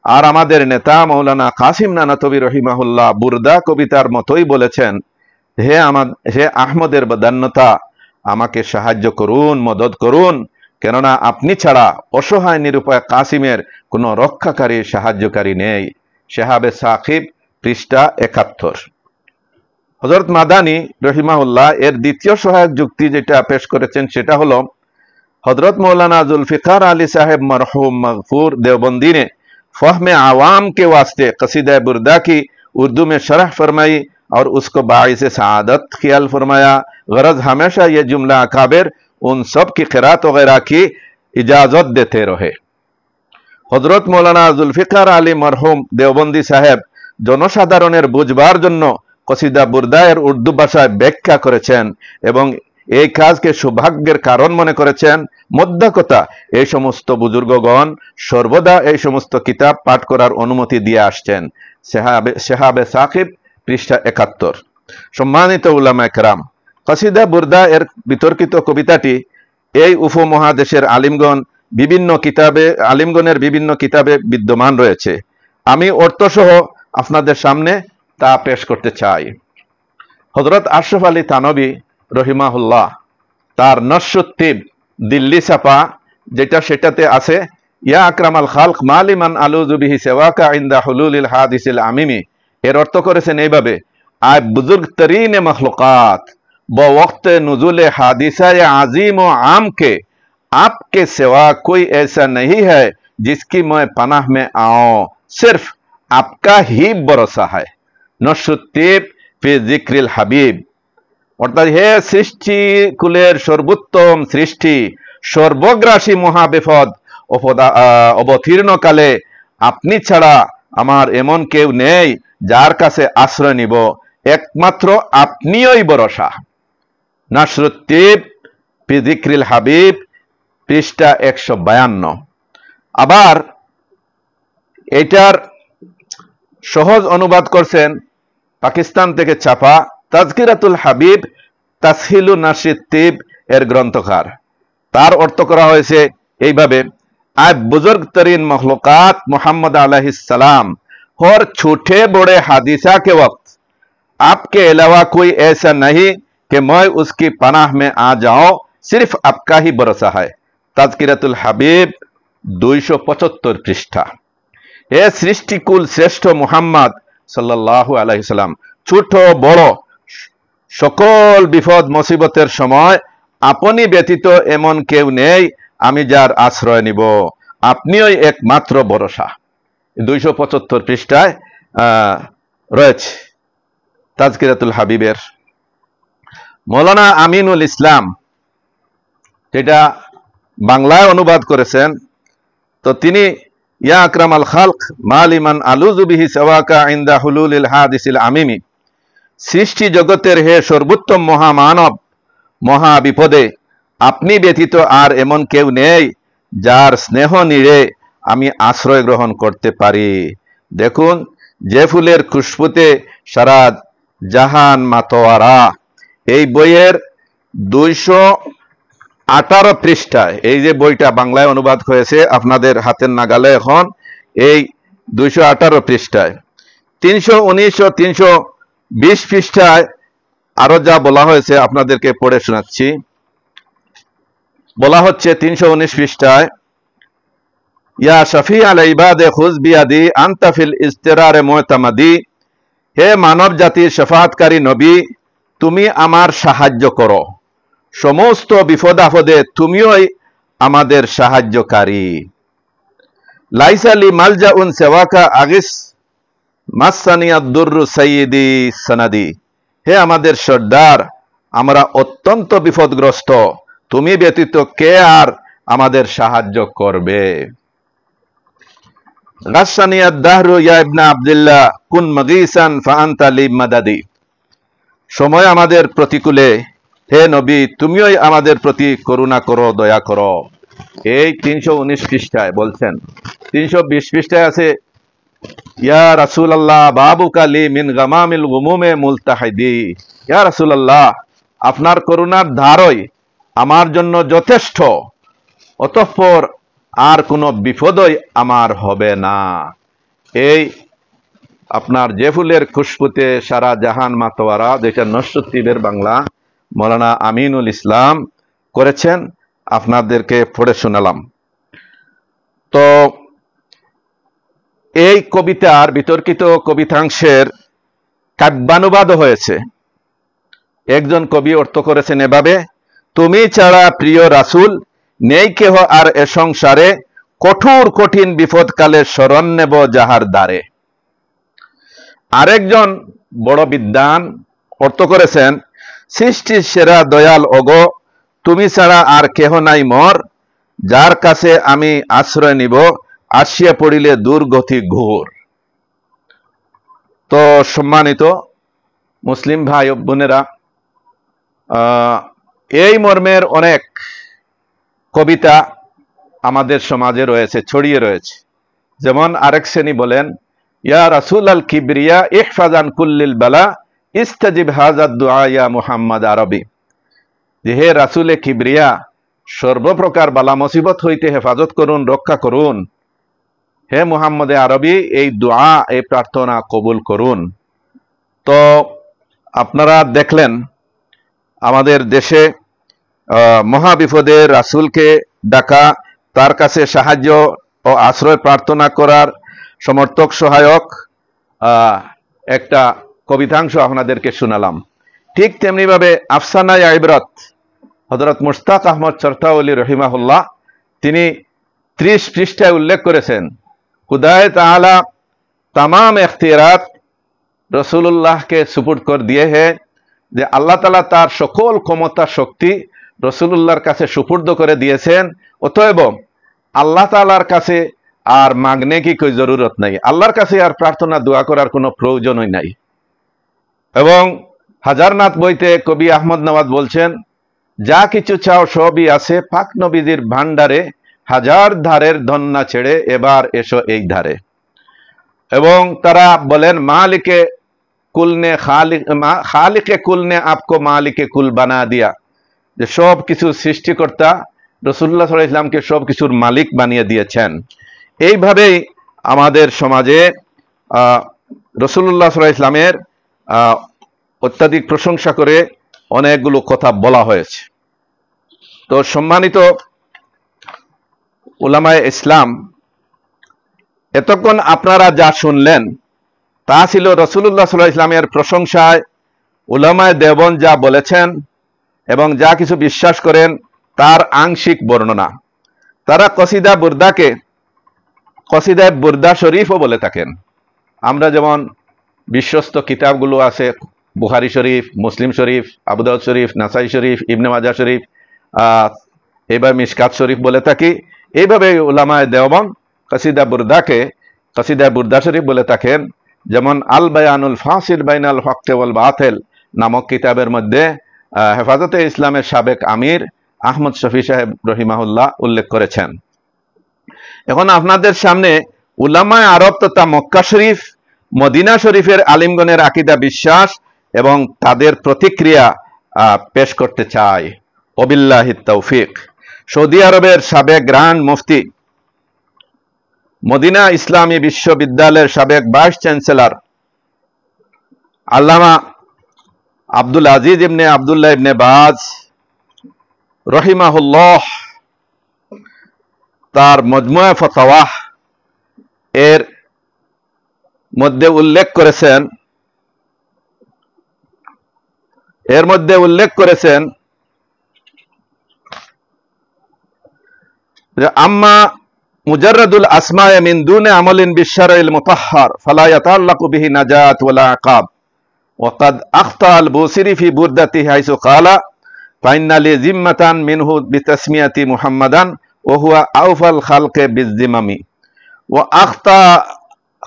আর আমাদের নেতা মৌলানা কাসিম নানাতবি রহিমাহুল্লাহ বুরদা কবিতার মতোই বলেছেন, হে আহমদের বদান্যতা, আমাকে সাহায্য করুন, মদদ করুন, কেননা আপনি ছাড়া অসহায় নিরুপায় কাসিমের কোনো রক্ষাকারী সাহায্যকারী নেই। শিহাবে সাকিব পৃষ্ঠা 71। হযরত মাদানী রহিমাহুল্লাহ এর দ্বিতীয় সহায়ক যুক্তি যেটা পেশ করেছেন সেটা হলো, हजरत मौलाना जुल्फिकार अली साहब मरहूम मगफूर देवबंदी ने फहमे आवाम के वास्ते कसीदा बुर्दा की उर्दू में शरह फरमाई और उसको बाइस सआदत ख्याल फरमाया। गरज हमेशा ये जुमला अकाबिर उन सब की क़िरात वगैरह की इजाज़त देते रहे। हजरत मौलाना जुल्फिकार अली मरहूम देवबंदी साहेब জনসাধারণের বুঝবার জন্য কসিদা বুরদা এর উর্দু ভাষায় ব্যাখ্যা করেছেন এবং এই কাজকে সৌভাগ্যের কারণ মনে করেছেন। মোদ্দা কথা, এই সমস্ত বুজুর্গগণ সর্বদা এই সমস্ত কিতাব পাঠ করার অনুমতি দিয়ে আসছেন। শিহাবে সাকিব পৃষ্ঠা 71। সম্মানিত উলামায়ে কেরাম, কসিদা বুরদা এর বিতর্কিত কবিতাটি এই উপমহাদেশের আলিমগণের বিভিন্ন কিতাবে বিদ্যমান রয়েছে। আমি অর্থসহ আপনাদের সামনে তা পেশ করতে চাই। হযরত আশরাফ আলী থানভী রহিমাহুল্লাহ তার নশরুত্তিব দিল্লি ছাপা সেটাতে আছে, ইয়া আকরামাল খালক মালিমান আলুযু বিহি সিওয়াকা ইনদা হুলুলিল হাদিসিল আমিমি। এর অর্থ করেছেন এইভাবে, আয় বুজুর্গ তরিন মখলুকাত বওक्त नुज़ुल हादिसा आज़ीम व आम के आपके सिवा कोई ऐसा नहीं है जिसकी मैं पनाह में आऊं, सिर्फ आपका ही भरोसा है। नशरुत्तीब फी जिक्रिल हबीब। অর্থাৎ হে সৃষ্টি কুলের সর্বোত্তম সৃষ্টি, সর্বগ্রাসী মহাবিপদ অবতীর্ণকালে আপনি ছাড়া আমার এমন কেউ নেই যার কাছে আশ্রয় নিব, একমাত্র আপনিই ভরসা। নাসরুত্তিব ফি যিকরিল হাবিব পৃষ্ঠা 152। আবার এটার সহজ অনুবাদ করছেন পাকিস্তান থেকে ছাপা তাজকিরাতুল হাবিব তাসহিলু নাশিদ তিব এর গ্রন্থকার। তার অর্থ করা হয়েছে এইভাবে, आप बुजुर्ग तरीन मखलूकात मोहम्मद अलैहिस्सलाम और छोटे बड़े हादिसा के वक्त आपके अलावा कोई ऐसा नहीं कि मैं उसकी पनाह में आ जाऊं, सिर्फ आपका ही भरोसा है। ताज़किरतुल हबीब 275 पृष्ठा। हे सृष्टिकुल श्रेष्ठ मोहम्मद सल्लल्लाहु अलैहि वसल्लम, ছোট বড় সকল বিপদ মুসিবতের সময় আপনি ব্যতীত এমন কেউ নেই আমি যার আশ্রয় নিব, আপনিই একমাত্র ভরসা। 275 পৃষ্ঠায় রয়েছে তাজকিরাতুল হাবিবের। মৌলানা আমিনুল ইসলাম যেটা বাংলায় অনুবাদ করেছেন, তো তিনি ইয়া আকরামাল খালক মালিমান আলুযু বিহি সাওয়াকা ইনদা হুলুলিল হাদিসিল আমিমি, সৃষ্টি জগতের হে সর্বোত্তম মহামানব, মহা বিপদে আপনি ব্যতীত আর এমন কেউ নেই যার স্নেহ নিড়ে আমি আশ্রয় গ্রহণ করতে পারি। দেখুন, যে ফুলের খুশবুতে সারা জাহান মাতোয়ারা, এই বইয়ের 218 পৃষ্ঠায়, এই যে বইটা বাংলায় অনুবাদ হয়েছে আপনাদের হাতের নাগালে এখন, এই 218 পৃষ্ঠায় 319 ও 320 পৃষ্ঠায় আরো যা বলা হয়েছে আপনাদেরকে পড়ে শোনাচ্ছি। বলা হচ্ছে 319 পৃষ্ঠায়, ইয়া শফি আল ইবাদে খুজ বিয়াদি আনতা ফিল ইস্তিরারে মুতামাদি, হে মানব জাতির শাফাআতকারী নবী, তুমি আমার সাহায্য করো, সমস্ত বিপদ আপদে তুমিই আমাদের সাহায্যকারী। লাইসা লি মালজাউন সিওয়াকা আগিস মাসানিয়াদ দুররু সাইয়্যিদি সানাদি, হে আমাদের সর্দার, আমরা অত্যন্ত বিপদগ্রস্ত, তুমি ব্যতীত কে আর আমাদের সাহায্য করবে। গাসানিয়াদ দাহরু ইয়া ইবনা আব্দুল্লাহ কুন মাগিসান ফাআনতা লি মাদাদি, সময় আমাদের প্রতিকূলে, হে নবী তুমিই আমাদের প্রতি করুণা করো, দয়া করো। এই 319 পৃষ্ঠায় বলছেন। 320 পৃষ্ঠায় আছে, ইয়া রাসূলুল্লাহ বাবুকা লি মিন গামামিল গুমুমে মুলতাহিদি, ইয়া রাসূলুল্লাহ আপনার করুণার ধারই আমার জন্য যথেষ্ট, অতঃপর আর কোনো বিপদই আমার হবে না। এই আপনার যে ফুলের খুশবুতে সারা জাহান মাতোয়ারা, যেটা নসরুদ্দিনের বাংলা মৌলানা আমিনুল ইসলাম করেছেন, আপনাদেরকে পড়ে শোনালাম। তো এই কবিতার বিতর্কিত কবিতাংশের কাব্যানুবাদ হয়েছে। একজন কবি অর্থ করেছেন এভাবে, তুমি ছাড়া প্রিয় রাসূল নেই কেহ আর এ সংসারে, কঠোর কঠিন বিপদকালে শরণ নেব যাহার দ্বারে। আরেকজন বড় বিদ্বান অর্থ করেছেন, সৃষ্টির সেরা দয়াল ওগো, তুমি ছাড়া আর কেহ নাই মোর, যার কাছে আমি আশ্রয় নিব আসিয়া পড়িলে দুর্গতি ঘোর। তো সম্মানিত মুসলিম ভাই ও বোনেরা, এই মর্মের অনেক কবিতা আমাদের সমাজে রয়েছে, ছড়িয়ে রয়েছে। যেমন আরেক শ্রেণী বলেন, ইয়া রাসূল আল কিবরিয়া ইহফাজান কুল্লিল বালা ইস্তাজিব হাজাদ দুআ ইয়া মুহাম্মদ আরবি, যে হে রাসূলে কিবরিয়া, সর্বপ্রকার বালা মুসিবত হইতে হেফাজত করুন, রক্ষা করুন, হে মুহাম্মদে আরবি এই দোয়া, এই প্রার্থনা কবুল করুন। তো আপনারা দেখলেন আমাদের দেশে মহাবিপদে রাসূলকে ডাকা, তার কাছে সাহায্য ও আশ্রয় প্রার্থনা করার সমর্থক সহায়ক একটা কবিতাংশ আপনাদেরকে শোনালাম। ঠিক তেমনিভাবে আফসানায়ে ইবরত হযরত মুশতাক আহমদ চরতাওয়ালি রহিমাহুল্লাহ তিনি 30 পৃষ্ঠায় উল্লেখ করেছেন, खुदाए ताला तमाम इख्तियारात রসুলুল্লাহকে সুপুর্দ করে দিয়ে হে, যে আল্লাহ তাআলা তার সকল ক্ষমতা শক্তি রসুলুল্লাহর কাছে সুপুর্দ করে দিয়েছেন। অতএব আল্লাহ তাআলার কাছে আর মাগনে কি কোই জরুরত নাই, আল্লাহর কাছে আর প্রার্থনা দোয়া করার কোনো প্রয়োজনই নাই। এবং হাজারনাথ বইতে কবি আহমদ নওয়াজ বলছেন, যা কিছু চাও সবই আছে পাক নবীজির ভান্ডারে, হাজার ধারের ধন্না ছেড়ে এবার এসো এই ধারে। এবং তারা বলেন মালিকে কুল নে খালিকে কুল নে আপকো মালিকে কুল বানা দিয়া, যে সব কিছু সৃষ্টিকর্তা রাসূলুল্লাহ সাল্লাল্লাহু আলাইহি ওয়াসাল্লামকে সব কিছুর মালিক বানিয়ে দিয়েছেন। এইভাবেই আমাদের সমাজে রাসূলুল্লাহ সাল্লাল্লাহু আলাইহি ওয়াসাল্লামের অত্যাধিক প্রশংসা করে অনেকগুলো কথা বলা হয়েছে। তো সম্মানিত উলামায়ে ইসলাম, এতক্ষণ আপনারা যা শুনলেন তা ছিল রাসূলুল্লাহ সাল্লাল্লাহু আলাইহি ওয়াসাল্লামের প্রশংসায় উলামায়ে দেওবন্দ যা বলেছেন এবং যা কিছু বিশ্বাস করেন তার আংশিক বর্ণনা। তারা কসিদা বুরদাকে কসিদায়ে বুরদা শরীফও বলে থাকেন। আমরা যেমন বিশ্বস্ত কিতাবগুলো আছে, বুখারী শরীফ, মুসলিম শরীফ, আবু দাউদ শরীফ, নাসাই শরীফ, ইবনে মাজাহ শরীফ, এবার মিশকাত শরীফ বলে থাকি, এইভাবে উলামায়ে দেওবন্দ কসিদা বুরদাকে কসিদায়ে বুরদা শরীফ বলে থাকেন। যেমন আল বায়ানুল ফাসিল বাইনাল হক ওয়াল বাতিল নামক কিতাবের মধ্যে হেফাজতে ইসলামের সাবেক আমির আহমদ শফি সাহেব রহিমাহুল্লাহ উল্লেখ করেছেন। এখন আপনাদের সামনে উলামায়ে আরব তথা মক্কা শরীফ, মদিনা শরীফের আলিমগণের আকীদা বিশ্বাস এবং তাদের প্রতিক্রিয়া পেশ করতে চাই। ওবিল্লাহিত তৌফিক। সৌদি আরবের সাবেক গ্র্যান্ড মুফতি, মদিনা ইসলামী বিশ্ববিদ্যালয়ের সাবেক ভাইস চ্যান্সেলর আল্লামা আব্দুল আজিজ ইবনে আব্দুল্লাহ ইবনে বাজ রহিমাহুল্লাহ তার মজমুয়ে ফতোয়া এর মধ্যে উল্লেখ করেছেন যে আম্মা মুজাররাদুল আসমায়ে মিন দুনে আমালিন বিশশারইল মুতাহহার ফালা ইয়াতাআল্লাকু বিহি নাজাত ওয়ালা আকাব ওয়া কাদ আখতা আল বুসিরি ফি বুরদাতি হাইসু ক্বালা ফাইন্না লি জিম্মাতান মিনহু বিতাসমিয়াতি মুহাম্মাদান ওয়া হুয়া আউফাল খালকি বিযিমামি ওয়া আখতা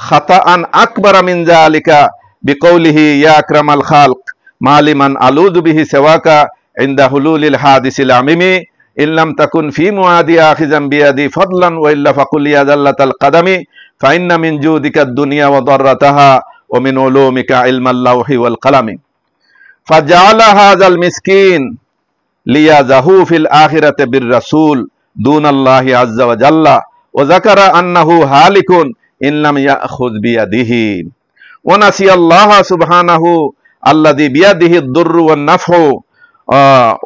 খাতাআন আকবারা মিন যালিকা বিকৌলিহি ইয়া আকরামাল খালক মালিমান আলুযু বিহি সাওয়াকা ইনদা হুলুলিল হাদিসিল আমিমি ইল্লাম তাকুন ফি মুআদি আখিজাম বিয়াদি ফাদলান ওয়া ইল্লা ফাকুল ইয়া যাল্লাতাল কাদামি ফাইন্না মিন জুদিকা দুনিয়া ওয়া দাররাতাহা ওয়া মিন উলুমিকা ইলমাল লাওহি ওয়াল কালামি ফাজাআলা হাযাল মিসকিন লিয়াজাহু ফিল আখিরাতি বির রাসূল দুনাল্লাহি আযজা ওয়া জাল্লা ওয়া যাকারা আন্নাহু হালিকুন ইল্লাম ইয়াখুয বিয়াদিহি ওয়া নাসিয়াল্লাহা সুবহানাহু আল্লাযী বিয়াদিহি ad-durru ওয়ান নাফউ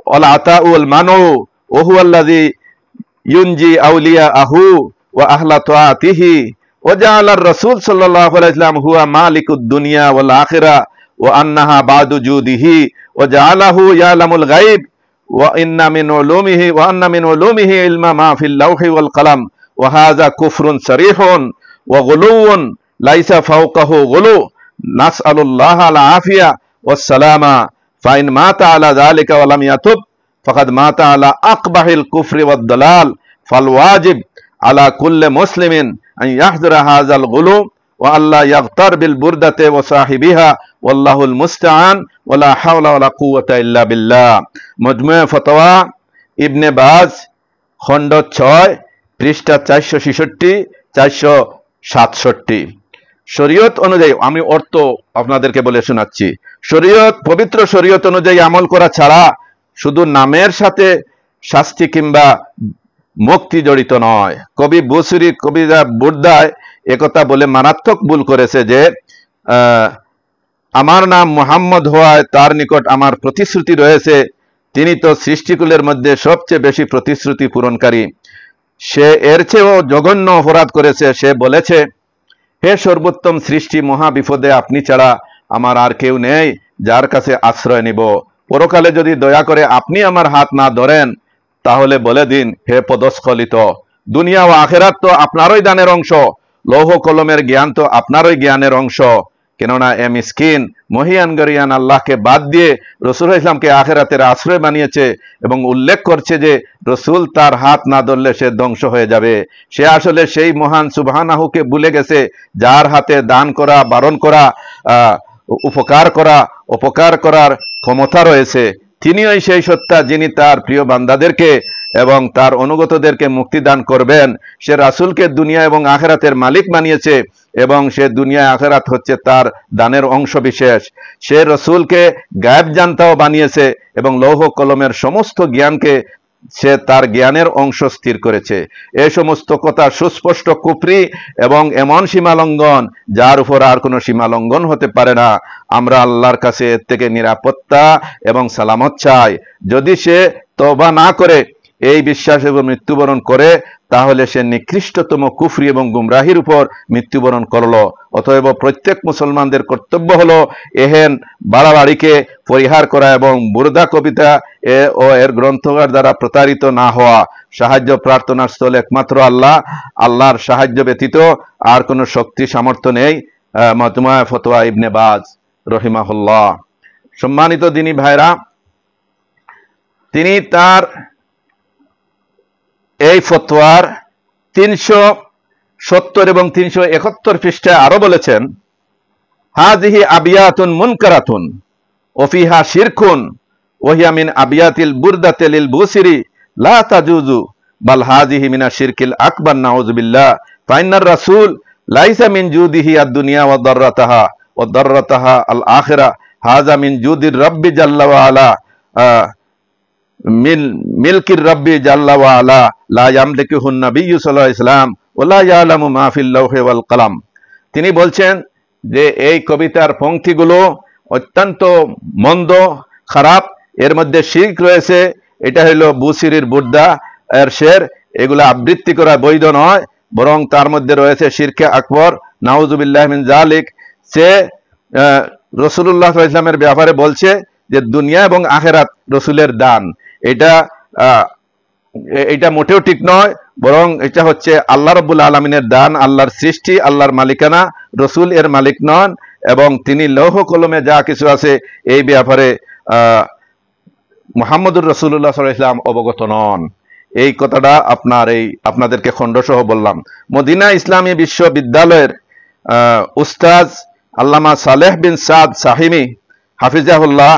ওয়াল আতাউ ওয়াল মানউ ওয়া হুয়াল্লাযী ইউনজি আউলিয়াহু ওয়া আহলা তাআতিহি ওয়া জাআলা আর-রাসূল সাল্লাল্লাহু আলাইহি ওয়াসাল্লাম হুয়া মালিকুদ দুনিয়া ওয়াল আখিরা ওয়া আন্নাহা বা'দু জুদিহি ওয়া জাআলাহু ইয়ালামুল গায়ব ওয়া আন্না মিন উলুমিহি ইলমা মা ফিল লাওহি ওয়াল কলম ওয়া হাযা কুফরুন সরিহুন ওয়া গুলুউন লাইসা ফাওকাহু গুলু নাসআলুল্লাহ আল আফিয়া ওয়াস সালামা ফাইন মাতা আলা যালিকা ওয়া লাম ইয়াতুব ফাকাদ মাতা আলা আকবাহিল কুফরি ওয়াদ দালাল ফাল ওয়াজিব আলা কুল্লি মুসলিমিন আন ইয়াহযুরা হাযাল গুলু ওয়া আল্লা ইয়াগতার বিল বুরদাতি ওয়া সাহিবিহা ওয়াল্লাহুল মুস্তাআন ওয়ালা হাওলা ওয়ালা কুওয়াতা ইল্লা বিল্লাহ। মজমুয়ে ফতোয়া ইবনে বাজ খণ্ড 6 পৃষ্ঠা 466 467। শরীয়ত অনুযায়ী, আমি অর্থ আপনাদেরকে বলে শোনাচ্ছি, পবিত্র শরীয়ত অনুযায়ী আমল করা ছাড়া শুধু নামের সাথে শাস্তি কিংবা মুক্তি জড়িত নয়। কবি বুসরি কবিতা বুরদায় একথা বলে মারাত্মক ভুল করেছে যে আমার নাম মুহাম্মদ হওয়ায় তার নিকট আমার প্রতিশ্রুতি রয়েছে, তিনি তো সৃষ্টিকুলের মধ্যে সবচেয়ে বেশি প্রতিশ্রুতি পূরণকারী। সে এর চেয়েও জঘন্য অপরাধ করেছে। সে বলেছে, হে সর্বোত্তম সৃষ্টি, মহা বিপদে আপনি ছাড়া আমার আর কেউ নেই যার কাছে আশ্রয় নিব। পরকালে যদি দয়া করে আপনি আমার হাত না ধরেন তাহলে বলে দিন, হে পদস্খলিত, দুনিয়া ও আখিরাত তো আপনারই দানের অংশ, লৌহ কলমের জ্ঞান তো আপনারই জ্ঞানের অংশ। কেননা এ মিসকিন মহিয়ান গরিয়ান আল্লাহকে বাদ দিয়ে রসুল ইসলামকে আখিরাতের আশ্রয় বানিয়েছে এবং উল্লেখ করছে যে রসুল তার হাত না ধরলে সে ধ্বংস হয়ে যাবে। সে আসলে সেই মহান সুবহানাহুকে ভুলে গেছে যার হাতে দান করা, বারণ করা, উপকার করার ক্ষমতা রয়েছে। তিনিই সেই সত্তা যিনি তার প্রিয় বান্দাদেরকে এবং তার অনুগতদেরকে মুক্তি দান করবেন। সে রাসূলকে দুনিয়া এবং আখিরাতের মালিক বানিয়েছে এবং সে দুনিয়া আখিরাত হচ্ছে তার দানের অংশ বিশেষ। সে রসুলকে গায়েব জানতাও বানিয়েছে এবং লৌহ কলমের সমস্ত জ্ঞানকে সে তার জ্ঞানের অংশ স্থির করেছে। এই সমস্ত কথা সুস্পষ্ট কুফরি এবং এমন সীমালঙ্ঘন যার উপর আর কোনো সীমালঙ্ঘন হতে পারে না। আমরা আল্লাহর কাছে এর থেকে নিরাপত্তা এবং সালামত চাই। যদি সে তওবা না করে এই বিশ্বাস এবং মৃত্যুবরণ করে তাহলে সে নিকৃষ্টতম কুফরি এবং গুমরাহির উপর মৃত্যুবরণ করলো। অতএব প্রত্যেক মুসলমানদের কর্তব্য হলো এহেন বাড়াবাড়িকে পরিহার করা এবং বুরদা কবিতা ও এর গ্রন্থকার দ্বারা প্রতারিত না হওয়া। সাহায্য প্রার্থনার স্থল একমাত্র আল্লাহ, আল্লাহর সাহায্য ব্যতীত আর কোনো শক্তি সামর্থ্য নেই। মজমুআ ফতোয়া ইবনে বাজ রহিমাহুল্লাহ। সম্মানিত দিনী ভাইরা, তিনি তার এই ফতোয়ার 370 এবং 371 পৃষ্ঠায় আরো বলেছেন, হাযিহি আবিয়াতুন মুনকারাতুন ওয়া ফিহা শিরকুন ওয়া হিয়া মিন আবিয়াতিল বুরদাতিল বুসিরি লা তাজুজু বাল হাযিহি মিনাশ শিরকিল আকবার নাউযু বিল্লাহ ফাইন্নার রাসূল লাইসা মিন জুদিহি আদ-দুনিয়া ওয়া দাররাতাহা আল আখিরা হাযা মিন জুদির রাব্বি জাল্লা ওয়া আলা মিলকির রাব্বি জাল্লা ওয়া আলা লা ইয়ামলিকুহুন নাবিয়্যু সাল্লাল্লাহু আলাইহি ওয়াসাল্লাম ওয়া লা ইয়ালামু মা ফিল লাওহি ওয়াল কলম। তিনি বলছেন যে এই কবিতার পংক্তিগুলো অত্যন্ত মন্দ, খারাপ, এর মধ্যে শিরক রয়েছে। এটা হলো বুসিরির বুর্দা এর শের, এগুলো আবৃত্তি করা বৈধ নয়, বরং তার মধ্যে রয়েছে শিরকে আকবর, নাউজুবিল্লাহি মিন যালিক। সে রাসূলুল্লাহ সাল্লাল্লাহু আলাইহি ওয়াসাল্লামের ব্যাপারে বলছে যে দুনিয়া এবং আখিরাত রাসূলের দান। এটা মোটেও ঠিক নয়, বরং এটা হচ্ছে আল্লাহ রাব্বুল আলামিনের দান, আল্লাহর সৃষ্টি, আল্লাহর মালিকানা। রাসূল এর মালিক নন এবং তিনি লৌহ কলমে যা কিছু আছে এই ব্যাপারে মুহাম্মদুর রাসূলুল্লাহ সাল্লাল্লাহু আলাইহি ওয়াসাল্লাম অবগত নন। এই কথাটা আপনাদেরকে খণ্ডসহ বললাম। মদিনা ইসলামী বিশ্ববিদ্যালয়ের উস্তাদ আল্লামা সালেহ বিন সাদ সাহিমি হাফিজাহুল্লাহ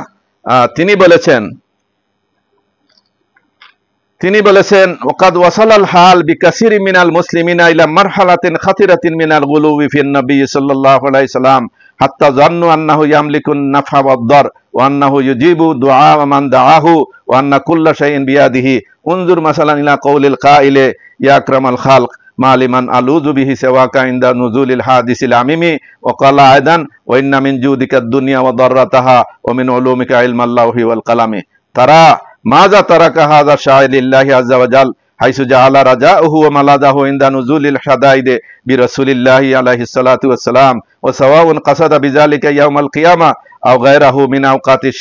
তিনি বলেছেন ওয়াকাদ ওয়াসালাল হাল বিকাসিরি মিনাল মুসলিমিনা ইলা মারহালাতিন খাতিরাতিন মিনাল গুলুবি ফিন নবী সাল্লাল্লাহু আলাইহি সাল্লাম হাত্তা জান্নু আন্নাহু ইয়ামলিকুন নাফা ওয়াদ দার ওয়া আন্নাহু ইউজিবু দুআ মান দাআহু ওয়া আন্না কুল্লা শাইইন বিয়াদিহি উনজুর মাসালান ইলা কওলিল কাইলে ইয়া আকরামাল খালক মালিমান আলুযু বিহি সাওয়াকা ইনদা নুজুলিল হাদিসিল আমিমি ওয়া ক্বালা আইদান ওয়া ইন্না মিন জুদিকা দুনিয়া ওয়া দাররাতাহা ওয়া মিন উলুমিকা ইলমাল্লাহি ওয়াল কালামি তারা মাযা তারাকা হাযা শাইলিল্লাহি আযজা ওয়া জাল হাইসু জাআলা রাজাউহু ওয়া মালাদাহু ইনদা নুজুলিল হাদাইদে বিরাসূলিল্লাহি আলাইহিস সালাতু ওয়াস সালাম ওয়া সাওয়াউন কাসাদা বিযালিকা ইয়াউমাল কিয়ামা আও গায়রাহু মিন আওকাতিশ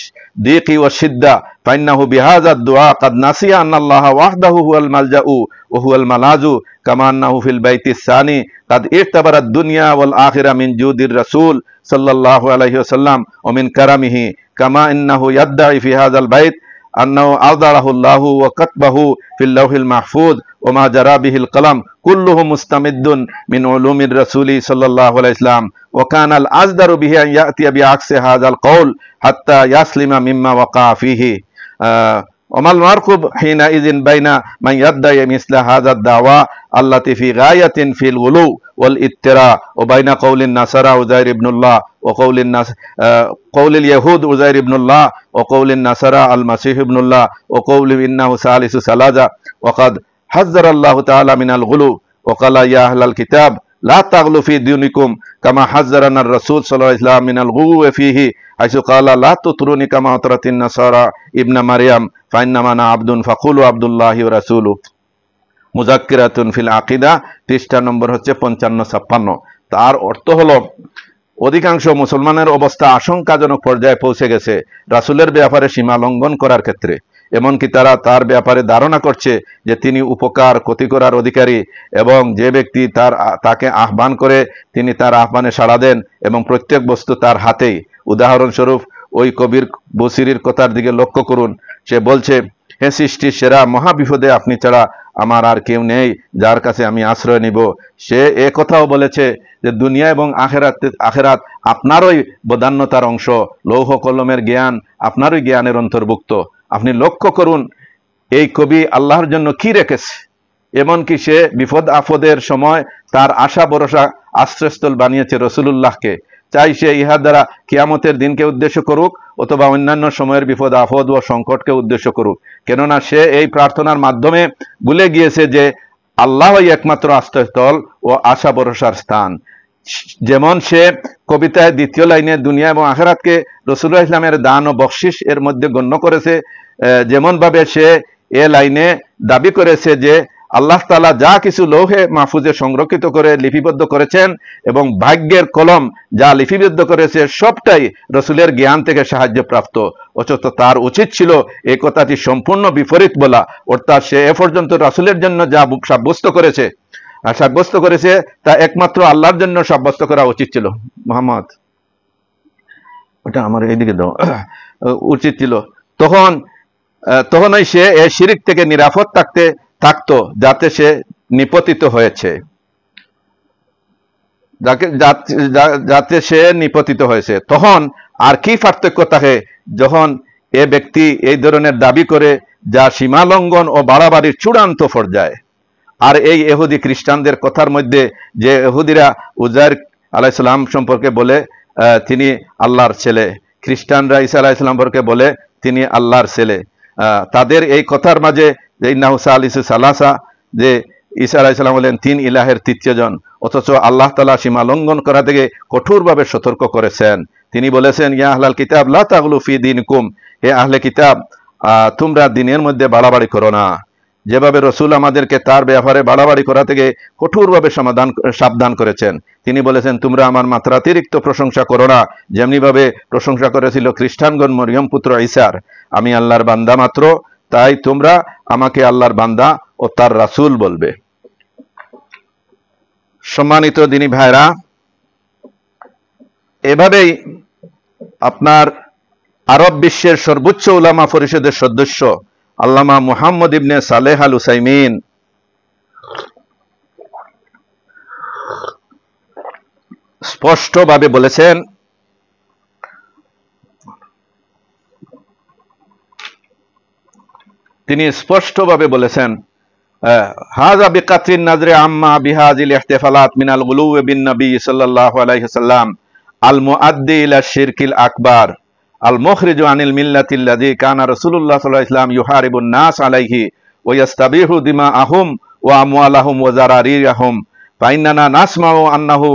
দীকি ওয়া শিদ্দা ফাইন্নাহু বিহাযা দুআ কাদ নাসিয়া আন্নাল্লাহা ওয়াহদাহু হুয়াল মালজাউ ওয়া হুয়াল মালাজু কামা আন্নাহু ফিল বাইতিস সানি কাদ ইরতাবারাদ দুনিয়া ওয়াল আখিরা মিন জুদির রাসূল সাল্লাল্লাহু আলাইহি ওয়াসাল্লাম ওয়া মিন কারামিহি কামা ইন্নাহু ইয়াদদাই ফি হাযাল বাইত أنه أوضعه الله وكتبه في اللوح المحفوظ وما جرى به القلم كله مستمد من علوم الرسول صلى الله عليه وسلم وكان الأصدر به أن يأتي بعكس هذا القول حتى يسلم مما وقع فيه وما المركب حينئذ بين من يدعي مثل هذا الدعوى التي في غاية في الغلو والاضطراء وبين قول النصارى عزير ابن الله قول اليهود عزير ابن الله وقول النصارى المسيح ابن الله وقول إنه ثالث ثلاثة وقد حذر الله تعالى من الغلو وقال يا أهل الكتاب لا تغلوا في دينكم كما حذرنا الرسول صلى الله عليه وسلم من الغلو فيه حيث قال لا تطروني كما أطرت النصارى ابن مريم فإنما أنا عبد فقولوا عبد الله ورسوله মুযাক্কিরাতুন ফিল আকিদা পৃষ্ঠা নম্বর হচ্ছে 55-56। তার অর্থ হলো অধিকাংশ মুসলমানের অবস্থা আশঙ্কাজনক পর্যায়ে পৌঁছে গেছে রাসূলের ব্যাপারে সীমা লঙ্ঘন করার ক্ষেত্রে। এমনকি তারা তার ব্যাপারে ধারণা করছে যে তিনি উপকার ক্ষতি করার অধিকারী এবং যে ব্যক্তি তাকে আহ্বান করে তিনি তার আহ্বানে সাড়া দেন এবং প্রত্যেক বস্তু তার হাতেই। উদাহরণস্বরূপ ওই কবির বসিরির কথার দিকে লক্ষ্য করুন। সে বলছে, হে সৃষ্টির সেরা, মহাবিপদে আপনি ছাড়া আমার আর কেউ নেই যার কাছে আমি আশ্রয় নিব। সে কথাও বলেছে যে দুনিয়া এবং আখেরাত আপনারই বদান্যতার অংশ, লৌহ কলমের জ্ঞান আপনারই জ্ঞানের অন্তর্ভুক্ত। আপনি লক্ষ্য করুন এই কবি আল্লাহর জন্য কি রেখেছে। এমনকি সে বিপদ আপদের সময় তার আশা ভরসা আশ্রয়স্থল বানিয়েছে রসুলুল্লাহকে। চাই সে ইহা দ্বারা কিয়ামতের দিনকে উদ্দেশ্য করুক অথবা অন্যান্য সময়ের বিপদ আপদ ও সংকটকে উদ্দেশ্য করুক, কেননা সে এই প্রার্থনার মাধ্যমে ভুলে গিয়েছে যে আল্লাহই একমাত্র আশ্রয়স্থল ও আশা ভরসার স্থান। যেমন সে কবিতায় দ্বিতীয় লাইনে দুনিয়া এবং আখিরাতকে রাসূলুল্লাহ ইসলামের দান ও বকশিশ এর মধ্যে গণ্য করেছে, যেমন ভাবে সে এ লাইনে দাবি করেছে যে আল্লাহ তাআলা যা কিছু লৌহে মাহফুজে সংরক্ষিত করে লিপিবদ্ধ করেছেন এবং ভাগ্যের কলম যা লিপিবদ্ধ করেছে সবটাই রসুলের জ্ঞান থেকে সাহায্যপ্রাপ্ত, অথচ তার উচিত ছিল এই কথাটি সম্পূর্ণ বিপরীত বলা, অর্থাৎ সে এ পর্যন্ত রাসূলের জন্য যা সাব্যস্ত করেছে তা একমাত্র আল্লাহর জন্য সাব্যস্ত করা উচিত ছিল। মোহাম্মদ ওটা আমার এইদিকে দাও, উচিত ছিল। তখনই সে এই শিরক থেকে নিরাপদ থাকতো যাতে সে নিপতিত হয়েছে, যাতে সে নিপতিত হয়েছে। তখন আর কি পার্থক্য থাকে যখন এ ব্যক্তি এই ধরনের দাবি করে, যা সীমালঙ্ঘন ও বাড়াবাড়ির চূড়ান্ত পর্যায়ে। আর এই ইহুদি খ্রিস্টানদের কথার মধ্যে যে ইহুদিরা উজাইর আলাইহিস সালাম সম্পর্কে বলে তিনি আল্লাহর ছেলে, খ্রিস্টানরা ঈসা আলাইহিস সালাম সম্পর্কে বলে তিনি আল্লাহর ছেলে, তাদের এই কথার মাঝে যে ইন্নাহু সালিসু সালাসা, যে ঈসা আলাইহিস সালাম হলেন তিন ইলাহের তৃতীয়জন, অথচ আল্লাহ তাআলা সীমা লঙ্ঘন করা থেকে কঠোরভাবে সতর্ক করেছেন। তিনি বলেছেন ইয়া আহলাল কিতাব লা তাগলু ফি দীনিকুম, হে আহলে কিতাব তোমরা দ্বীনের মধ্যে বাড়াবাড়ি করো না। যেভাবে রসুল আমাদেরকে তার ব্যাপারে বাড়াবাড়ি করা থেকে কঠোরভাবে সাবধান করেছেন, তিনি বলেছেন তোমরা আমার মাত্রাতিরিক্ত প্রশংসা করো না, যেমনি ভাবে প্রশংসা করেছিল খ্রিস্টানগণ মরিয়ম পুত্র ঈসার। আমি আল্লাহর বান্দা মাত্র, তাই তোমরা আমাকে আল্লাহর বান্দা ও তার রাসূল বলবে। সম্মানিত দিনী ভাইরা, এভাবেই আপনার আরব বিশ্বের সর্বোচ্চ উলামা পরিষদের সদস্য আল্লামা মুহাম্মদ ইবনে সালেহ আল উসাইমিন স্পষ্টভাবে বলেছেন, হাযা বিকাতরিন নাজরি আম্মা বিহাযিল ইহতিফালাত মিনাল গুলুওয়ি বিন নবী সাল্লাল্লাহু আলাইহি ওয়াসাল্লাম আল মুআদ্দি ইলা শিরকিল আকবার আল মুখরিজু আনিল মিল্লাতিল্লাযী কানা রাসূলুল্লাহ সাল্লাল্লাহু আলাইহি ওয়াসাল্লাম ইউহারিবুন নাস আলাইহি ওয়া ইস্তাবিহু দিমাআহুম ওয়া আমওয়ালাহুম ওয়া যারারিয়াহুম ফাইন্নানা নাসমাউ আন্নাহু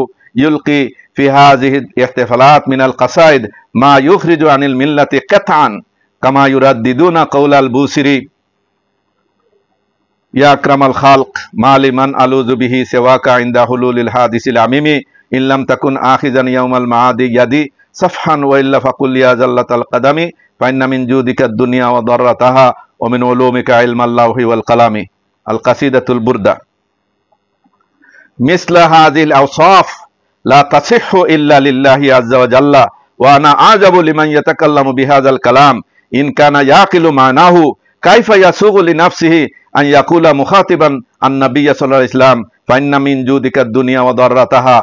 ইউলকি ফি হাযিহি ইহতিফালাত মিনাল কাসাইদ মা ইউখরিজু আনিল মিল্লাতি কাতআন কামা ইউরাদ্দিদুনা কাওলাল বুসিরি ইয়া আকরামাল খালক মালিমান আলুযু বিহি সিওয়াকা ইনদা হুলুলিল হাদিসিল আমিমি ইল্লাম তাকুন আখিজান ইয়াউমাল মাআদি ইয়াদি সাফহান ওয়া ইল্লা ফাকুল ইয়া জাল্লাতাল কাদামি ফাইন্না মিন জুদিকাদ দুনিয়া ওয়া দাররাতাহা ওয়া মিন উলুমিকা ইলমাল লাওহি ওয়াল কালামি। আল কাসিদাতুল বুরদা। মিসলা হাযিল আওসাফ লা তাসিহহু ইল্লা লিল্লাহি আযজা ওয়া জাল্লা ওয়া আনা আজাবু লিমান ইয়াতাকাল্লামু বিহাযাল কালাম ইন কানা ইয়াকিলু মানাহু কাইফা ইয়াসুগু লিনাফসিহি আন ইয়াকুলা মুখাতিবান আন-নাবিয়্য সাল্লাল্লাহু আলাইহি ওয়াসাল্লাম ফাইন্না মিন জুদিকাদ দুনিয়া ওয়া দাররাতাহা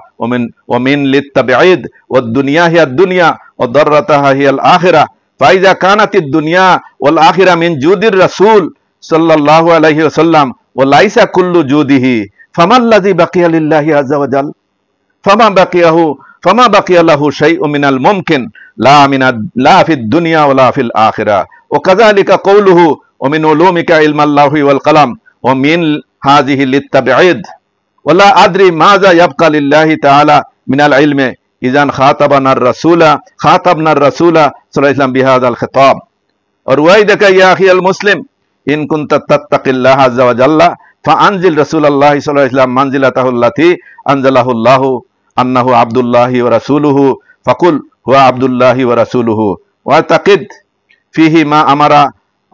ওয়া মিন লিত-তাবঈদ ওয়াদ দুনিয়া হিয়াদ দুনিয়া ওয়া দাররাতাহা হিয়াল আখিরাহ ফাইযা কানাতিদ দুনিয়া ওয়াল আখিরাহ মিন জুদির রাসূল সাল্লাল্লাহু আলাইহি ওয়াসাল্লাম ওয়া লাইসা কুল্লু জুদিহি ফামাল্লাযী বাকিয়া লিল্লাহি আযজা ওয়া জাল ফামা বাকিয়া লাহু শাইউম মিনাল মুমকিন লা ফিদ দুনিয়া ওয়া লা ফিল আখিরাহ ওয়া কাযালিকা কওলুহু ওয়া মিন উলুমিকা ইলমাল লাওহি ওয়াল কালাম ওয়া মিন হাযিহি লিত-তাবঈদ ওয়া লা আদরি মাযা ইয়াবকা লিল্লাহি তাআলা মিনাল ইলমি ইযান খাতাবনার রাসূলা সাল্লাল্লাহু আলাইহি ওয়াসাল্লাম বিহাযাল খিতাব। और वाइदका या अखियल मुस्लिम इन कुंत तत्तकिल्लाह अज़्ज़ा व जल्ला फाअंजिल रसूलुल्लाह सल्लल्लाहु अलैहि वसल्लम मंजिलतहु अल्लती अंजलहु अल्लाहु अन्नहु अब्दुल्लाहि व रसूलुहु फकुल हुवा अब्दुल्लाहि व रसूलुहु व तक़िद फीहि मा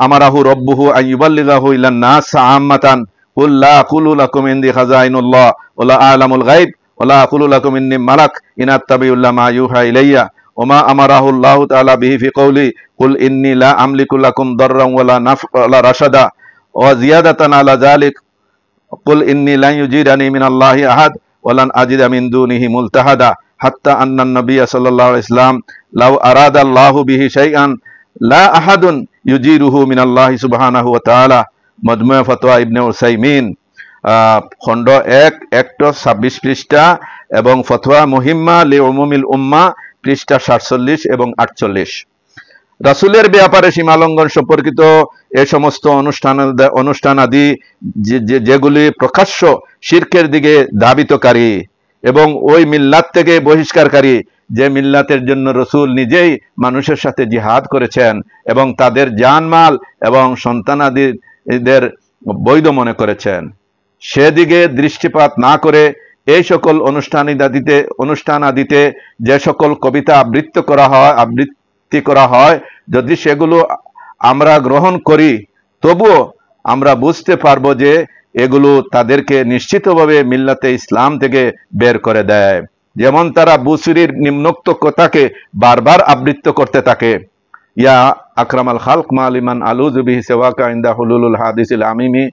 अमरहु रब्बुहु अन युबल्लिगहु इलन नास आम्मतन कुल ला अक़ुलु लकुम इंदी खज़ाइनुल्लाह व ला अअलमुल गैब व ला अक़ुलु लकुम इन्नी मलक इन अत्तबिउ इल्ला मा यूहा इलैया वमा अमरहु अल्लाहु तआला बिही फी कौली कुल इन्नी ला अमलिकु लकुम दर्रन वला नफ़अन वला रशदा व ज़ियादतन अला ज़ालिक कुल इन्नी लन युजीरनी मिनल्लाहि अहद वलन अजिद मिन दूनिहि मुल्तहदा हत्ता अन्ना नबिय्य सल्लल्लाहु अलैहि वसल्लम लव अरादा अल्लाहु बिही शैअन ला अहदुन युजीरुहु मिनल्लाहि सुब्हानहु व तआला। मजमू फतवा इब्ने उसैमीन। খণ্ড 1 126 পৃষ্ঠা এবং ফতোয়া মুহিম্মা লি উমুমিল উম্মাহ পৃষ্ঠা 47 এবং 48। রাসূলের ব্যাপারে সীমালঙ্ঘন সম্পর্কিত এ সমস্ত অনুষ্ঠানাদি যেগুলি প্রকাশ্য শিরকের দিকে ধাবিতকারী এবং ওই মিল্লাত থেকে বহিষ্কারকারী, যে মিল্লাতের জন্য রাসূল নিজেই মানুষের সাথে জিহাদ করেছেন এবং তাদের জানমাল এবং সন্তানাদিদের বৈধ মনে করেছেন, সেদিকে দৃষ্টিপাত না করে এই সকল অনুষ্ঠানাদিতে যে সকল কবিতা আবৃত্তি করা হয়, যদি সেগুলো আমরা গ্রহণ করি, তবুও আমরা বুঝতে পারবো যে এগুলো তাদেরকে নিশ্চিতভাবে মিল্লাতে ইসলাম থেকে বের করে দেয়। যেমন তারা বুসরির নিম্নোক্ত কথাকে বারবার আবৃত্তি করতে থাকে, ইয়া আকরামাল খালক মালিমান আলুযু বিহি সিওয়াকা ইনদা হুলুলুল হাদিসিল আমিমি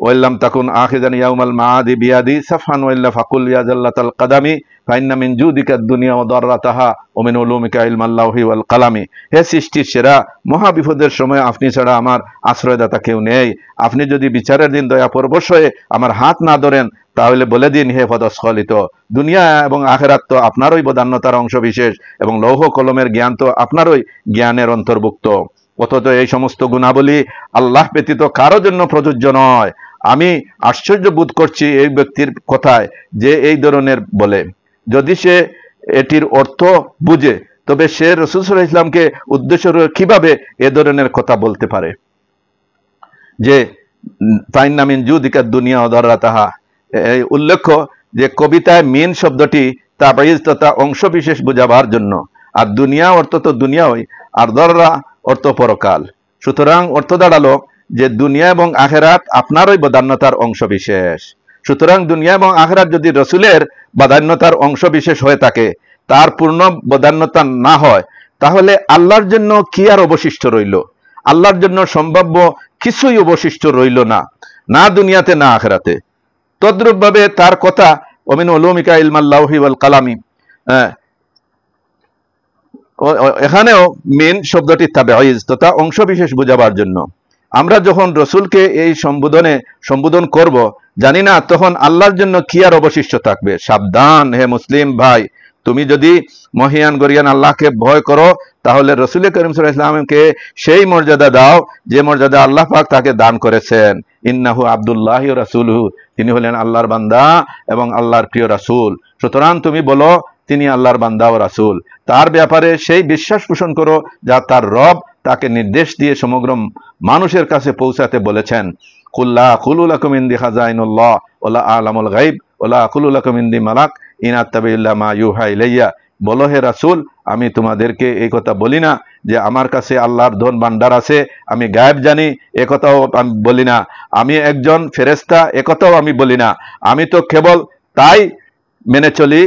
ওয়াল্লাম তাকুন আখিযান ইয়াউমাল মাআদি বিয়াদি সাফহান ওয়াল্লা ফাকুল ইয়া জাল্লাতাল কাদামি ফাইন্না মিন জুদিকা দুনিয়া ওয়া দাররাতাহা ওয়া মিন উলুমিকা ইলমাল লাওহি ওয়াল কালামি। হে সৃষ্টির সেরা, মহাবিপদের সময় আপনি ছাড়া আমার আশ্রয়দাতা কেউ নেই। আপনি যদি বিচারের দিন দয়া পরবশ হয়ে আমার হাত না ধরেন, তাহলে বলে দিন, হে পদস্খলিত, দুনিয়া এবং আখিরাত তো আপনারই বদান্যতার অংশ বিশেষ এবং লৌহ কলমের জ্ঞান তো আপনারই জ্ঞানের অন্তর্ভুক্ত। অথচ এই সমস্ত গুণাবলী আল্লাহ ব্যতীত কারো জন্য প্রযোজ্য নয়। আমি আশ্চর্য বোধ করছি এই ব্যক্তির কথায় যে এই ধরনের বলে। যদি সে এটির অর্থ বুঝে, তবে সে রাসূল সাল্লাল্লাহু আলাইহি ওয়াসাল্লামকে উদ্দেশ্য করে কিভাবে এ ধরনের কথা বলতে পারে যে ফাইন্না মিন জুদিকা দুনিয়া ওয়া দাররাতাহা। এই উল্লেখ্য যে কবিতায় মিন শব্দটি তাবাইজ তথা অংশ বিশেষ বোঝাবার জন্য, আর দুনিয়া অর্থ তো দুনিয়াই, আর দররা অর্থ পরকাল। সুতরাং অর্থ দাঁড়ালো যে দুনিয়া এবং আখিরাত আপনারই বদান্যতার অংশ বিশেষ। সুতরাং দুনিয়া এবং আখিরাত যদি রাসূলের বদান্যতার অংশ বিশেষ হয়ে থাকে, তার পূর্ণ বদান্যতা না হয়, তাহলে আল্লাহর জন্য কি আর অবশিষ্ট রইল? আল্লাহর জন্য সম্ভাব্য কিছুই অবশিষ্ট রইল না, না দুনিয়াতে না আখিরাতে। তদ্রূপভাবে তার কথা ওমিন উলুমিকা ইলমাল লাওহি ওয়াল কালামি, এখানেও মিন শব্দটি তাবাইজ তথা অংশ বিশেষ বোঝাবার জন্য। আমরা যখন রসুলকে এই সম্বোধন করব, জানি না তখন আল্লাহর জন্য কি আর অবশিষ্ট থাকবে। সাবধান হে মুসলিম ভাই, তুমি যদি মহিয়ান গরিয়ান আল্লাহকে ভয় করো, তাহলে রসুল করিম সাল্লাল্লাহু আলাইহি ওয়াসাল্লামকে সেই মর্যাদা দাও যে মর্যাদা আল্লাহ পাক তাকে দান করেছেন। ইন্নাহু আব্দুল্লাহি ওয়া রাসূলুহু, তিনি হলেন আল্লাহর বান্দা এবং আল্লাহর প্রিয় রাসূল। সুতরাং তুমি বলো তিনি আল্লাহর বান্দা ও রাসূল। তার ব্যাপারে সেই বিশ্বাস পোষণ করো যা তার রব তাকে নির্দেশ দিয়ে সমগ্র মানুষের কাছে পৌঁছাতে বলেছেন। কুল্লা কুলু লাকুম ইনদি খাজাইনুল্লাহ ওয়ালা আলামুল গায়ব ওয়ালা কুলু লাকুম ইনদি মালাক ইন আত্তাবিল্লা মা ইউহা ইলাইয়া। বলো হে রাসূল, আমি তোমাদেরকে এই কথা বলি না যে আমার কাছে আল্লাহর ধন ভান্ডার আছে, আমি গায়েব জানি, এ কথাও আমি বলি না। আমি একজন ফেরেশতা, এ কথাও আমি বলি না। আমি তো কেবল তাই মেনে চলি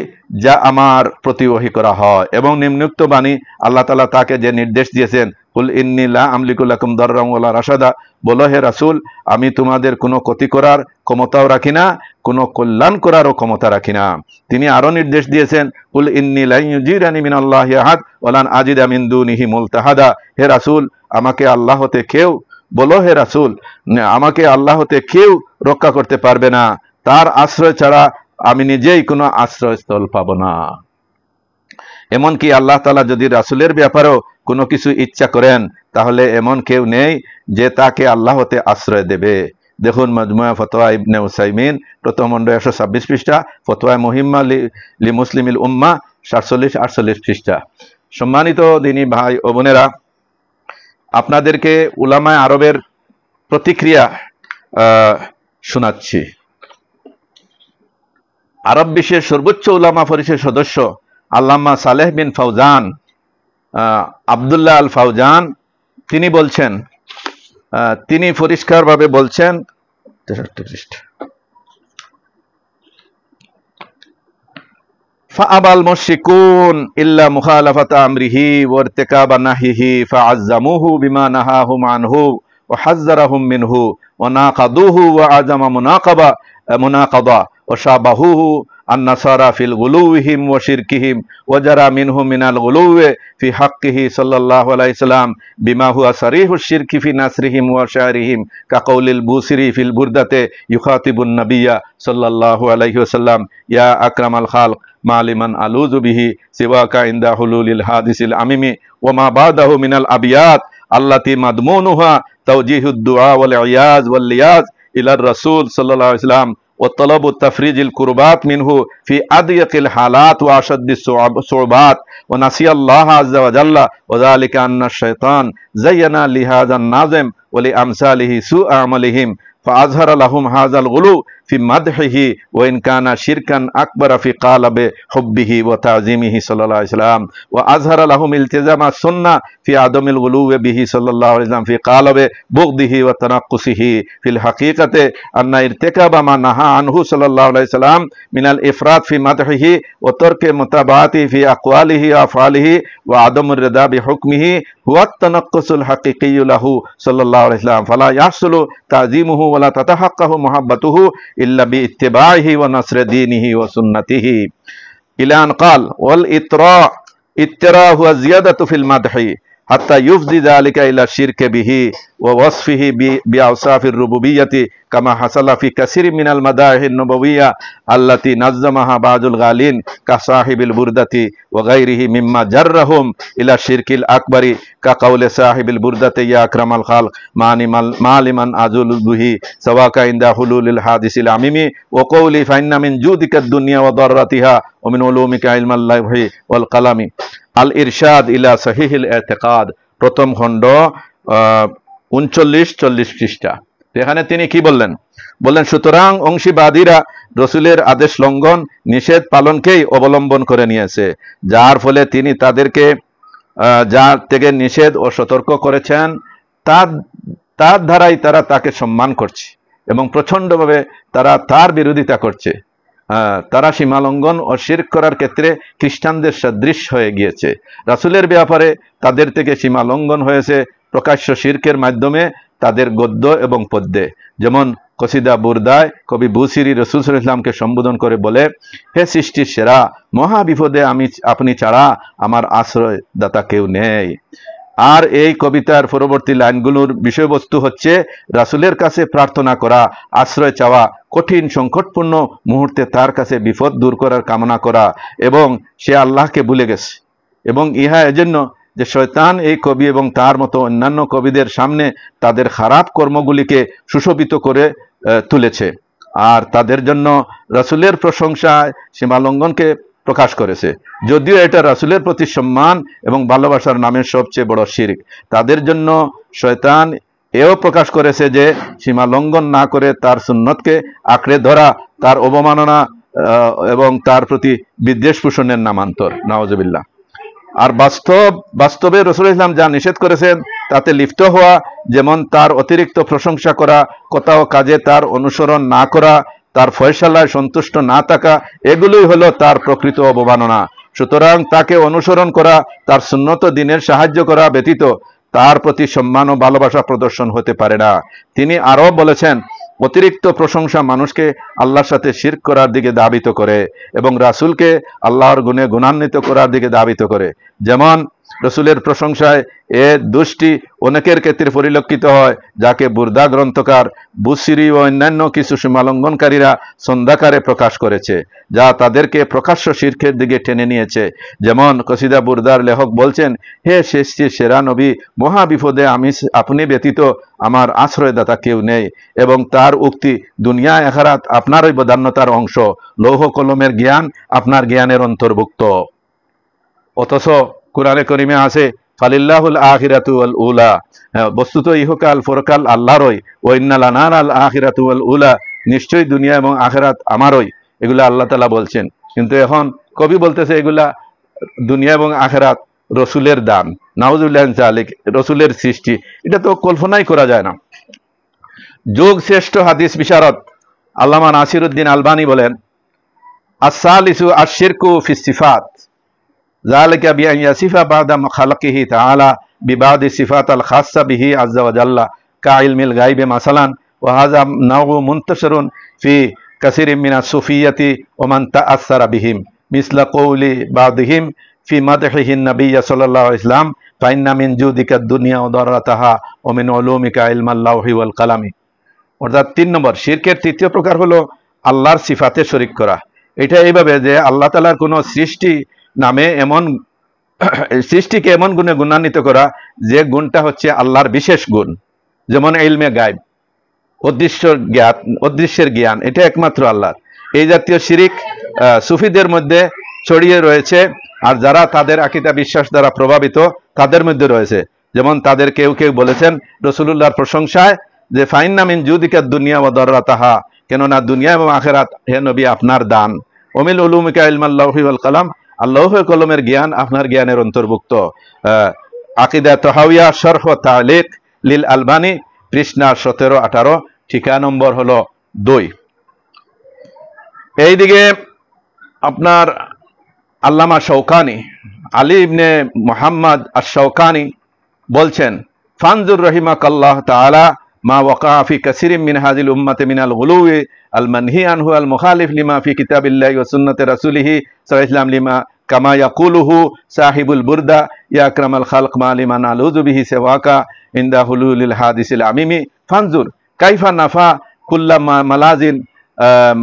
যা আমার প্রতি ওহী করা হয়। এবং নিম্নোক্ত বাণী আল্লাহ তাআলা তাকে যে নির্দেশ দিয়েছেন, কুল ইন্নী লা আমলিকু লাকুম দাররান ওয়ালা রাশাদা, বলো হে রাসূল, আমি তোমাদের কোনো ক্ষতি করার ক্ষমতাও রাখি না, কোনো কল্যাণ করারও ক্ষমতা রাখি না। তিনি আরো নির্দেশ দিয়েছেন, কুল ইন্নী লা ইউজিরানি মিনাল্লাহি আহাদ ওয়ালান আজিদা মিন দুনিহি মুলতাহাদা। হে রাসূল, আমাকে আল্লাহ হতে কেউ, বলো হে রাসূল, আমাকে আল্লাহ হতে কেউ রক্ষা করতে পারবে না, তার আশ্রয় ছাড়া আমি নিজেই কোনো আশ্রয়স্থল পাব না। এমনকি আল্লাহ তাআলা যদি রাসূলের ব্যাপারেও কোনো কিছু ইচ্ছা করেন, তাহলে এমন কেউ নেই যে তাকে আল্লাহ হতে আশ্রয় দেবে। দেখুন মাজমুয়া ফতোয়া ইবনে উসাইমিন প্রথম খণ্ড 126 পৃষ্ঠা, ফতোয়া মুহিম্মা লি মুসলিমিল উম্মাহ 47-48 পৃষ্ঠা। সম্মানিত দিনী ভাই ও বোনেরা, আপনাদেরকে উলামায়ে আরবের প্রতিক্রিয়া শোনাচ্ছি। আরব বিশ্বের সর্বোচ্চ উলামা পরিষদের সদস্য আল্লামা সালেহ বিন ফাউজান, আব্দুল্লাহ আল ফাউজান, তিনি বলছেন, তিনি পরিষ্কারভাবে বলছেন, ফাআবাল মুশরিকুন ইল্লা মুখালাফাতা আমরিহি ওয়া ইরতিকাবা নাহিহি ফাআজ্জামুহু বিমা নাহাহুম আনহু ওয়া হাযযারাহুম মিনহু ওয়া নাকাদুহু ওয়া আযামা মুনাকাদা ওয়া শাবাহুহু النصارى في غلوهم وشركهم وجرى منهم من الغلو في حقه صلى الله عليه وسلم بما هو صريح الشرك في نصرهم وشعرهم كقول البوصيري في البردة يخاطب النبي صلى الله عليه وسلم يا أكرم الخلق ما لمن ألوذ به سواك عند حلول الحادث العميم وما بعده من الأبيات التي مضمونها توجيه الدعاء والعياذ واللياذ إلى الرسول صلى الله عليه وسلم وطلب التفريج الكربات منه في أضيق الحالات وأشد الصعوبات ونسي الله عز وجل وذلك أن الشيطان زين لهذا الناظم ولأمثاله سوء عملهم فأظهر لهم هذا الغلو في مدحه وإن كان شركا أكبر في قالب حبه وتعظيمه صلى الله عليه وسلم وأظهر لهم التزام السنة في عدم الغلو به صلى الله عليه وسلم في قالب بغضه وتنقصه في الحقيقة أن ارتكاب ما نهى عنه صلى الله عليه وسلم من الإفراط في مدحه وترك متابعته في أقواله وأفعاله وعدم الرضا بحكمه هو التنقص الحقيقي له صلى الله عليه وسلم فلا يحصل تعظيمه ولا تتحقق محبته إلا باتباعه ونصر دينه وسنته إلى أن قال والإطراء هو الزيادة في المدح حتى يفضي ذلك إلى الشرك به ووصفه بأوصاف الربوبية كما حصل في كثير من المدائح النبوية التي نظمها بعض الغالين كصاحب البردة وغيره مما جرهم إلى الشرك الأكبر كقول صاحب البردة يا أكرم الخلق ما لمن أزول به سواك عند حلول الحادث العميم وقولي فإن من جودك الدنيا وضرتها ومن علومك علم اللوح والقلم আল ইরশাদ ইলা সহিহিল ইতিকাদ প্রথম খণ্ড 39-40 পৃষ্ঠা। এখানে তিনি কি বললেন সুতরাং অংশীবাদীরা রসুলের আদেশ লঙ্ঘন নিষেধ পালনকেই অবলম্বন করে নিয়েছে, যার ফলে তিনি তাদেরকে যা থেকে নিষেধ ও সতর্ক করেছেন তার ধারাই তারা তাকে সম্মান করছে এবং প্রচণ্ডভাবে তারা তার বিরোধিতা করছে। তারা সীমালঙ্ঘন ও শিরক করার ক্ষেত্রে খ্রিস্টানদের সদৃশ হয়ে গিয়েছে। রাসূলের ব্যাপারে তাদের থেকে সীমালঙ্ঘন হয়েছে প্রকাশ্য শিরকের মাধ্যমে তাদের গদ্য এবং পদ্যে। যেমন কসিদা বুরদায় কবি বুসিরি রাসূল সাল্লাল্লাহু আলাইহি ওয়াসাল্লামকে সম্বোধন করে বলে, হে সৃষ্টির সেরা, মহা বিপদে আপনি ছাড়া আমার আশ্রয়দাতা কেউ নেই। আর এই কবিতার পরবর্তী লাইনগুলোর বিষয়বস্তু হচ্ছে রাসূলের কাছে প্রার্থনা করা, আশ্রয় চাওয়া, কঠিন সংকটপূর্ণ মুহূর্তে তার কাছে বিপদ দূর করার কামনা করা এবং সে আল্লাহকে ভুলে গেছে। এবং ইহা এজন্য যে শয়তান এই কবি এবং তার মতো অন্যান্য কবিদের সামনে তাদের খারাপ কর্মগুলিকে সুশোভিত করে তুলেছে আর তাদের জন্য রাসূলের প্রশংসায় সীমালঙ্ঘনকে প্রকাশ করেছে, যদিও এটা রাসূলের প্রতি সম্মান এবং ভালোবাসার নামের সবচেয়ে বড় শিরক। তাদের জন্য শয়তান এও প্রকাশ করেছে যে সীমা লঙ্ঘন না করে তার সুন্নতকে আঁকড়ে ধরা তার অবমাননা এবং তার প্রতি বিদ্বেষ পোষণের নামান্তর। নাউজুবিল্লাহ। আর বাস্তবে রাসূল ইসলাম যা নিষেধ করেছেন তাতে লিপ্ত হওয়া, যেমন তার অতিরিক্ত প্রশংসা করা, কথা ও কাজে তার অনুসরণ না করা, তার ফয়সালায় সন্তুষ্ট না থাকা, এগুলোই হলো তার প্রকৃত অবমাননা। সুতরাং তাকে অনুসরণ করা, তার সুন্নত দ্বীনের সাহায্য করা ব্যতীত তার প্রতি সম্মান ও ভালোবাসা প্রদর্শন হতে পারে না। তিনি আরো বলেছেন, অতিরিক্ত প্রশংসা মানুষকে আল্লাহর সাথে শিরক করার দিকে ধাবিত করে এবং রাসূলকে আল্লাহর গুণে গুণান্বিত করার দিকে ধাবিত করে। যেমন রাসূলের প্রশংসায় এ দোষটি অনেকের ক্ষেত্রে পরিলক্ষিত হয়, যাকে বুরদা গ্রন্থকার বুসিরি ও অন্যান্য কিছু সীমালঙ্ঘনকারীরা সন্ধ্যাকারে প্রকাশ করেছে, যা তাদেরকে প্রকাশ্য শিরকের দিকে টেনে নিয়েছে। যেমন কসিদা বুরদার লেখক বলছেন, হে সৃষ্টির সেরা নবী, মহা বিপদে আপনি ব্যতীত আমার আশ্রয়দাতা কেউ নেই। এবং তার উক্তি, দুনিয়া আখিরাত আপনারই বদান্যতার অংশ, লৌহ কলমের জ্ঞান আপনার জ্ঞানের অন্তর্ভুক্ত। অথচ কুরআনে কারীমে আছে ফালিল্লাহুল আখিরাতু ওয়াল উলা, বস্তুত ইহকাল পরকাল আল্লাহরই। ওয়া ইন্না লানা আল আখিরাতু ওয়াল উলা, নিশ্চয়ই দুনিয়া এবং আখিরাত আমারই। এগুলা আল্লাহ তাআলা বলছেন, কিন্তু এখন কবি বলতেছে এগুলা দুনিয়া এবং আখিরাত রাসূলের দান। নাউজুবিল্লাহি মিন যালিক, রাসূলের সৃষ্টি, এটা তো কল্পনাই করা যায় না। যুগ শ্রেষ্ঠ হাদিস বিশারদ আল্লামা নাসিরউদ্দিন আলবানী বলেন, আস-সালিসু আশ-শিরকু ফিস সিফাত যালিকা বিআন ইয়াসিফা বা'দা খালাকিহি তাআলা বিবাদি সিফাতাল খাসসা বিহি আযজা ওয়া জাল্লা কা ইলমিল গায়বি মাসালান ওয়া হাযা নাউ মুনতাশিরুন ফি কাসিরিম মিনাস সুফিয়াতি ওয়া মান তাআসসারা বিহিম মিসলা কওলি বাদিহিম ফি মাদহিহিন নাবিয়্য সাল্লাল্লাহু আলাইহি ওয়াসাল্লাম ফাইন্না মিন জুদিকা দুনিয়া ওয়া দারাতাহা ওয়া মিন উলুমিকা ইলমাল লাওহি ওয়াল কালামি। অর্থাৎ 3 নম্বর শিরকের তৃতীয় প্রকার হলো আল্লাহর সিফাতে শরীক করা। এটা এইভাবে যে আল্লাহ তাআলার কোনো সৃষ্টি নামে এমন সৃষ্টিকে এমন গুণে গুণান্বিত করা যে গুণটা হচ্ছে আল্লাহর বিশেষ গুণ, যেমন ইলমে গায়ব, অদৃশ্যের জ্ঞান, এটা একমাত্র আল্লাহর। এই জাতীয় শিরিক সুফিদের মধ্যে ছড়িয়ে রয়েছে, আর যারা তাদের আকীদা বিশ্বাস দ্বারা প্রভাবিত তাদের মধ্যে রয়েছে। যেমন তাদের কেউ কেউ বলেছেন রাসূলুল্লাহর প্রশংসায় যে ফাইন্না মিন জুদিকা দুনিয়া ওয়া দারাতাহা, কেননা দুনিয়া এবং আখিরাত হে নবী আপনার দান। ওমিল উলুমিকা ইলমাল লাওহি ওয়াল কালাম, আল্লাহ কলমের জ্ঞান আপনার জ্ঞানের অন্তর্ভুক্ত। আকীদা তাহাউইয়া শরহ তালিক লিল আলবানী পৃষ্ঠা 17-18, ঠিকা নম্বর হলো 2। এইদিকে আপনার আল্লামা শৌকানি, আলী ইবনে মুহাম্মদ আশ-শৌকানি বলছেন ফানজুর রহিমাকাল্লাহ তাআলা মা ওয়াকা ফি কাসিরিম মিন হাযিল উম্মতি মিনাল গুলুই আল মানহি আনহু আল মুখালিফ লিমা ফি কিতাবিল্লাহি ওয়া সুন্নতি রাসূলিহি সাল্লাল্লাহু আলাইহি ওয়াসাল্লাম লিমা কামা ইয়াকুলুহু সাহিবুল বুরদা ইয়া আকরামাল খালক মা লিমান আলুযু বিহি সিওয়াকা ইনদা হুলুলিল হাদিসিল আমিমি ফানজুর কাইফা নাফা কুল্লামা মালাজিন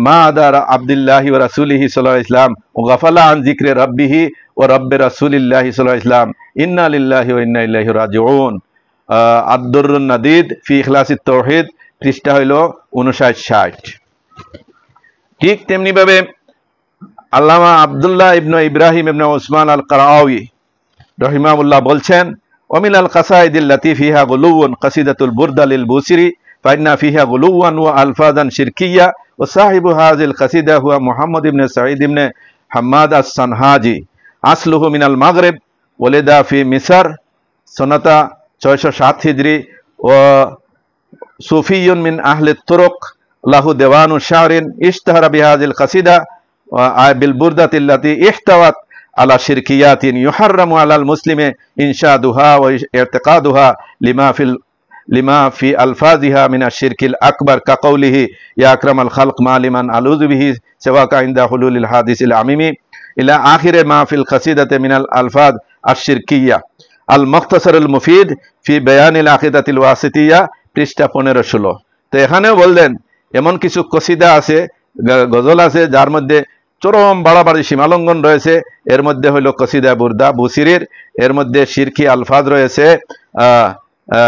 মা আদার আব্দুল্লাহি ওয়া রাসূলিহি সাল্লাল্লাহু আলাইহি ওয়াসাল্লাম ওয়া গাফালা আন যিকরি রাব্বিহি ওয়া রাব্বি রাসূলিল্লাহি সাল্লাল্লাহু আলাইহি ওয়াসাল্লাম ইন্না লিল্লাহি ওয়া ইন্না ইলাইহি রাজিউন। আদ-দুররুন নাদিদ ফি ইখলাসিত তাওহীদ পৃষ্ঠা হইল 59-60। ঠিক তেমনি ভাবে আল্লামা আব্দুল্লাহ ইবনে ইব্রাহিম ইবনে উসমান আল কারাউই রহিমাহুল্লাহ বলছেন ওমিনাল কাসাইদিল্লাতি ফিহা গুলুওয়ান কাসিদাতুল বুরদা লিল বুসিরি ফাইন্না ফিহা গুলুওয়ান ওয়া আলফাযান শিরকিয়্যা ওয়া সাহিবু হাযিল কাসিদা হুয়া মুহাম্মদ ইবনে সাঈদ ইবনে হাম্মাদ আস-সানহাজি আসলুহু মিনাল মাগরিব ওয়ালিদা ফি মিসর সনাতা 607 হিজরি ও সুফিয়ুন মিন আহলি তুরুক লাহু দেওয়ানু শারিন ইশতাহারা বিহাযিল কাসিদা বিল বুরদাতিল্লাতি ইহতাওয়াত আলা শিরকিয়াতিন ইউহাররামু আলাল মুসলিমি ইনশাদুহা ওয়া ইরতিকাদুহা লিমা ফি আলফাজিহা মিনাশ শিরকিল আকবার কাকৌলিহি ইয়া আকরামাল খালক মা লিমান আলুযু বিহি সিওয়াকা ইনদা হুলুলিল হাদিসিল আমিমি ইলা আখিরে মা ফিল কাসিদাতি মিনাল আলফাজ আশ-শিরকিয়্যা আল মুখতাসারুল মুফিদ ফি বায়ানিল আকিদাতিল ওয়াসিতিয়্যা পৃষ্ঠা 15-16। তো এখানেও বললেন এমন কিছু কসিদা আছে, গজল আছে যার মধ্যে চরম বাড়াবাড়ি সীমালঙ্ঘন রয়েছে। এর মধ্যে হইল কসিদা বুরদা বুসিরির, এর মধ্যে শিরকি আলফাজ রয়েছে।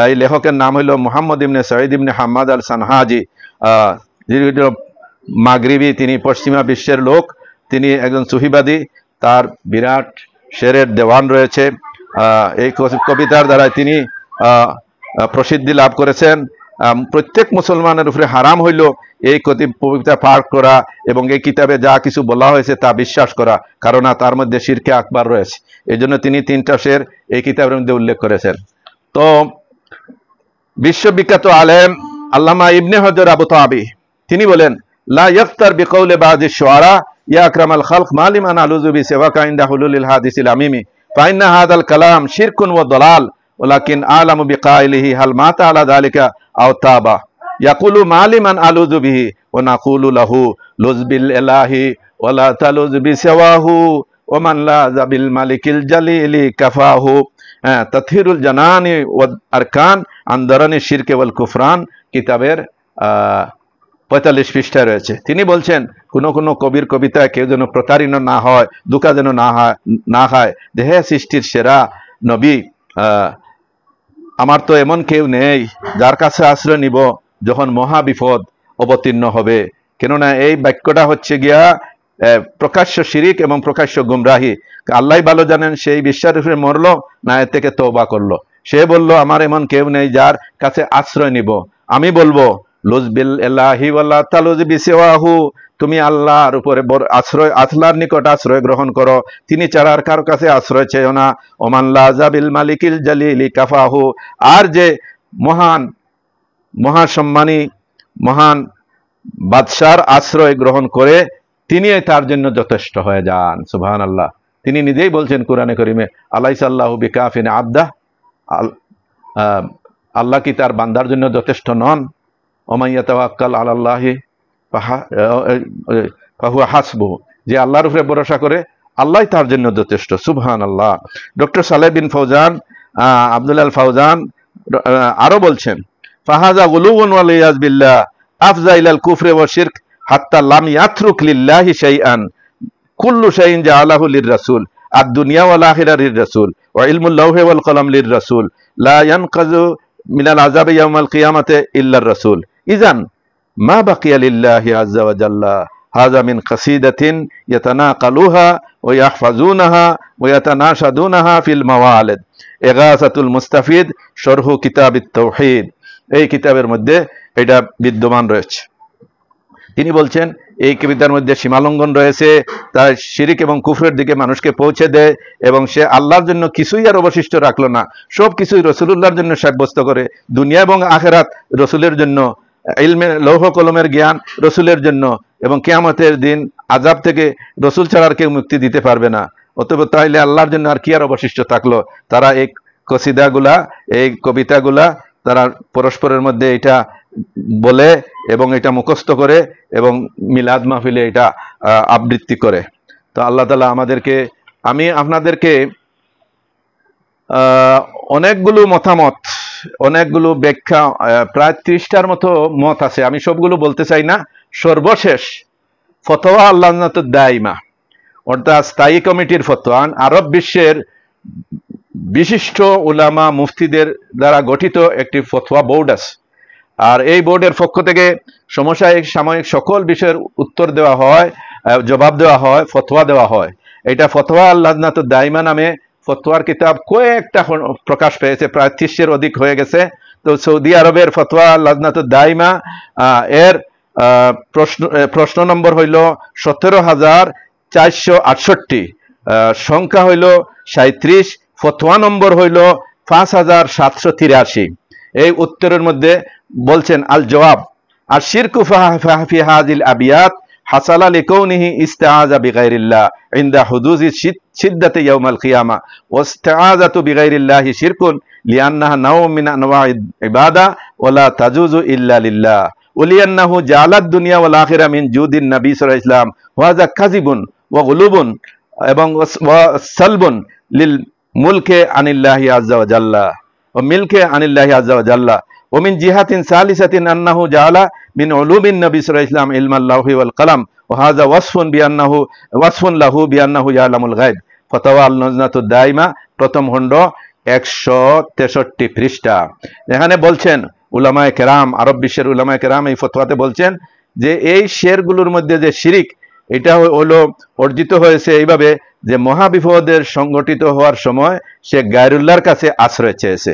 এই লেখকের নাম হইল মুহাম্মদ ইবনে সাঈদ ইবনে হাম্মাদ আল সানহাজি, মাগরিবি, তিনি পশ্চিমা বিশ্বের লোক, তিনি একজন সুফিবাদী। তার বিরাট শেরের দেওয়ান রয়েছে। এই কবিতার দ্বারা তিনি প্রসিদ্ধি লাভ করেছেন। প্রত্যেক মুসলমানের উপরে হারাম হইল এই কবিতা পাঠ করা এবং এই কিতাবে যা কিছু বলা হয়েছে তা বিশ্বাস করা, কারণ তার মধ্যে শিরকে আকবার রয়েছে। এই জন্য তিনি 3টা শের এই কিতাবের মধ্যে উল্লেখ করেছেন। তো বিশ্ববিখ্যাত আলেম আল্লামা ইবনে হজর আবু তাবি তিনি বলেন লা ইয়াফতার বিকাউলি বাযি শুআরা ইয়া আকরামাল খালক মা লিমান আলুযু বি সিওয়াকা ইনদা হুলুলিল হাদিসিল আমিমি ফাইন্না হাযাল কালাম শিরকুন ওয়া দালাল ওয়ালাকিন আলামু বিকাইলিহি হাল মাতা আলা যালিকা আও তাবা ইয়াকুলু মা লিমান আলুযু বিহি ওয়া নাকুলু লাহু লুজ বিল ইলাহি ওয়া লা তালুজ বি সিওয়াহু ওয়া মান লা যাবিল মালিকিল জালিলি কাফাহু তাতহিরুল জানানি ওয়া আরকান আনদারানি শিরকে ওয়াল কুফরান কিতাবের 45 পৃষ্ঠায় রয়েছে। তিনি বলছেন কোন কোন কবির কবিতায় কেউ যেন প্রতারিত না হয়, দুঃখা যেন না খায় যে হে সৃষ্টির সেরা নবী, আমার তো এমন কেউ নেই যার কাছে আশ্রয় নিব যখন মহা বিপদ অবতীর্ণ হবে। কেননা এই বাক্যটা হচ্ছে গিয়া প্রকাশ্য শিরিক এবং প্রকাশ্য গুমরাহি। আল্লাহ ভালো জানেন সেই বিশ্বাসের উপরে মরলো না এর থেকে তওবা করলো। সে বলল আমার এমন কেউ নেই যার কাছে আশ্রয় নিব। আমি বলবো লুজ বিল ইলাহি ওয়ালা তালুজ বিসিওয়াহু, তুমি আল্লাহর উপরে আশ্রয়, আল্লাহর নিকট আশ্রয় গ্রহণ করো, তিনি ছাড়া আর কারো কাছে আশ্রয় চেও না। ওমান লা যাবিল মালিকিল জালিলি কাফাহু, আর যে মহাসম্মানী মহান বাদশার আশ্রয় গ্রহণ করে তিনি তার জন্য যথেষ্ট হয়ে যান। সুবহানাল্লাহ। তিনি নিজেই বলছেন কোরআনে কারীমে আলাইসা আল্লাহু বিকাফিন আবদা, আল্লাহ কি তার বান্দার জন্য যথেষ্ট নন? ওমান ইয়াতাওয়াক্কাল আলাল্লাহি ফাহুয়া হাসবুহু, যে আল্লাহর উপরে ভরসা করে আল্লাহ তার জন্য যথেষ্ট। সুবহানাল্লাহ। ডক্টর সালেহ বিন ফৌজান, আব্দুল্লাহ আল ফাউজান আরো বলছেন, ফাহাজা গুলুউন ওয়াল ইয়াজ বিল্লাহ আফজা ইলাল কুফরি ওয়া শিরক হাত্তা লাম ইয়াতরুক লিল্লাহি শাইআন কুল্লু শাইইন জাআলাহু লির-রাসূল আদ-দুনিয়া ওয়াল আখিরা লির-রাসূল ওয়া ইলমুল লাওহি ওয়াল কলম লির-রাসূল লা ইয়ানকাযু মিনাল আযাবি ইয়াওমাল কিয়ামাতি ইল্লার-রাসূল ইযান মা বাকিয়া লিল্লাহি আযজা ওয়া জাল্লা হাযা মিন কাসীদাতিন ইয়াতানাকালুহা ওয়া ইয়াহফাজুনাহা ওয়া ইয়াতানাশাদুনাহা ফিল মাওয়ালিদ ইগাসাতুল মুস্তাফিদ শরহু কিতাবিত তাওহীদ। এই কিতাবের মধ্যে এটা বিদ্যমান রয়েছে। তিনি বলছেন এই কবিতার মধ্যে সীমালঙ্ঘন রয়েছে, তার শিরিক এবং কুফরের দিকে মানুষকে পৌঁছে দেয় এবং সে আল্লাহর জন্য কিছুই আর অবশিষ্ট রাখলো না, সব কিছুই রসুলুল্লাহর জন্য সাব্যস্ত করে। দুনিয়া এবং আখেরাত রসুলের জন্য, ইলমে লৌহ কলমের জ্ঞান রসুলের জন্য, এবং কিয়ামতের দিন আযাব থেকে রসুল ছাড়া আর কেউ মুক্তি দিতে পারবে না। অতএব তাইলে আল্লাহর জন্য আর কি আর অবশিষ্ট থাকলো। তারা এই কসিদাগুলা, এই কবিতাগুলা তারা পরস্পরের মধ্যে এটা বলে এবং এটা মুখস্থ করে এবং মিলাদ মাহফিলে এটা আবৃত্তি করে। তো আল্লাহ তাআলা আমাদেরকে, আমি আপনাদেরকে অনেকগুলো মতামত, অনেকগুলো ব্যাখ্যা, প্রায় 30টার মতো মত আছে, আমি সবগুলো বলতে চাই না। সর্বশেষ ফতোয়া আল্লাহনাতুদ দাইমা, অর্থাৎ স্থায়ী কমিটির ফতোয়া, আরব বিশ্বের বিশিষ্ট উলামা মুফতিদের দ্বারা গঠিত একটি ফতোয়া বোর্ড আছে। আর এই বোর্ডের পক্ষ থেকে সমসাময়িক সাময়িক সকল বিষয়ের উত্তর দেওয়া হয়, জবাব দেওয়া হয়, ফতোয়া দেওয়া হয়। এটা ফতোয়া আল্লাহনাতুদ দাইমা নামে ফতোয়ার কিতাব কয়েকটা প্রকাশ পেয়েছে, প্রায় 30-এর অধিক হয়ে গেছে। তো সৌদি আরবের ফতোয়া আল্লাহনাতুদ দাইমা, এর প্রশ্ন নম্বর হইল 17,468, সংখ্যা হইল 37, ফতোয়া নম্বর হইল 5,783। এই উত্তরের মধ্যে বলছেন আল জবাব আর শিরকু ফি হাযিল আবিয়াত হাসালা লিকাউনিহি ইস্তিআযা বিগাইরিল্লাহ ইনদা হুদুজি শিদ্দাতি ইয়াউমাল কিয়ামা ওয়াস্তিআযাতু বিগাইরিল্লাহি শিরকুন লিআন্নাহা নাও'উম মিন আনওয়া'id ইবাদা ওয়া লা তাজুজু ইল্লা লিল্লাহ ওলিয়ান্নাহু জাআলাদ দুনিয়া ওয়াল আখিরা মিন জুদিন নবী সাল্লাল্লাহু আলাইহি ওয়াসাল্লাম ওয়া যা কাযিবুন ওয়া গুলুবুন এবং ওয়া সালবুন লিল মুলকে আনিল্লাহি আযজা ওয়া জাল্লা ও মিলকে আনিল্লাহি আযজা ওয়া জাল্লা ও মিন জিহাতিন সালিসাতিন আন্নাহু জাআলা মিন উলুমিন নবী সাল্লাল্লাহু আলাইহি ওয়াসাল্লাম ইলমাল লাওহি ওয়াল কলম ওয়া হাযা ওয়াসফুন লাহু বিআন্নাহু ইয়ালামুল গায়ব। ফতোয়া আল-লাজনাতুদ দাইমা, প্রথম খণ্ড, 163 পৃষ্ঠা। এখানে বলছেন উলামায়ে কেরাম, আরব বিশ্বের উলামায়ে কেরাম এই ফতোয়াতে বলছেন যে এই শেরগুলোর মধ্যে যে শিরিক, এটা হলো অর্জিত হয়েছে এইভাবে যে মহাবিপদের সংগঠিত হওয়ার সময় সে গায়রুল্লাহর কাছে আশ্রয় চেয়েছে।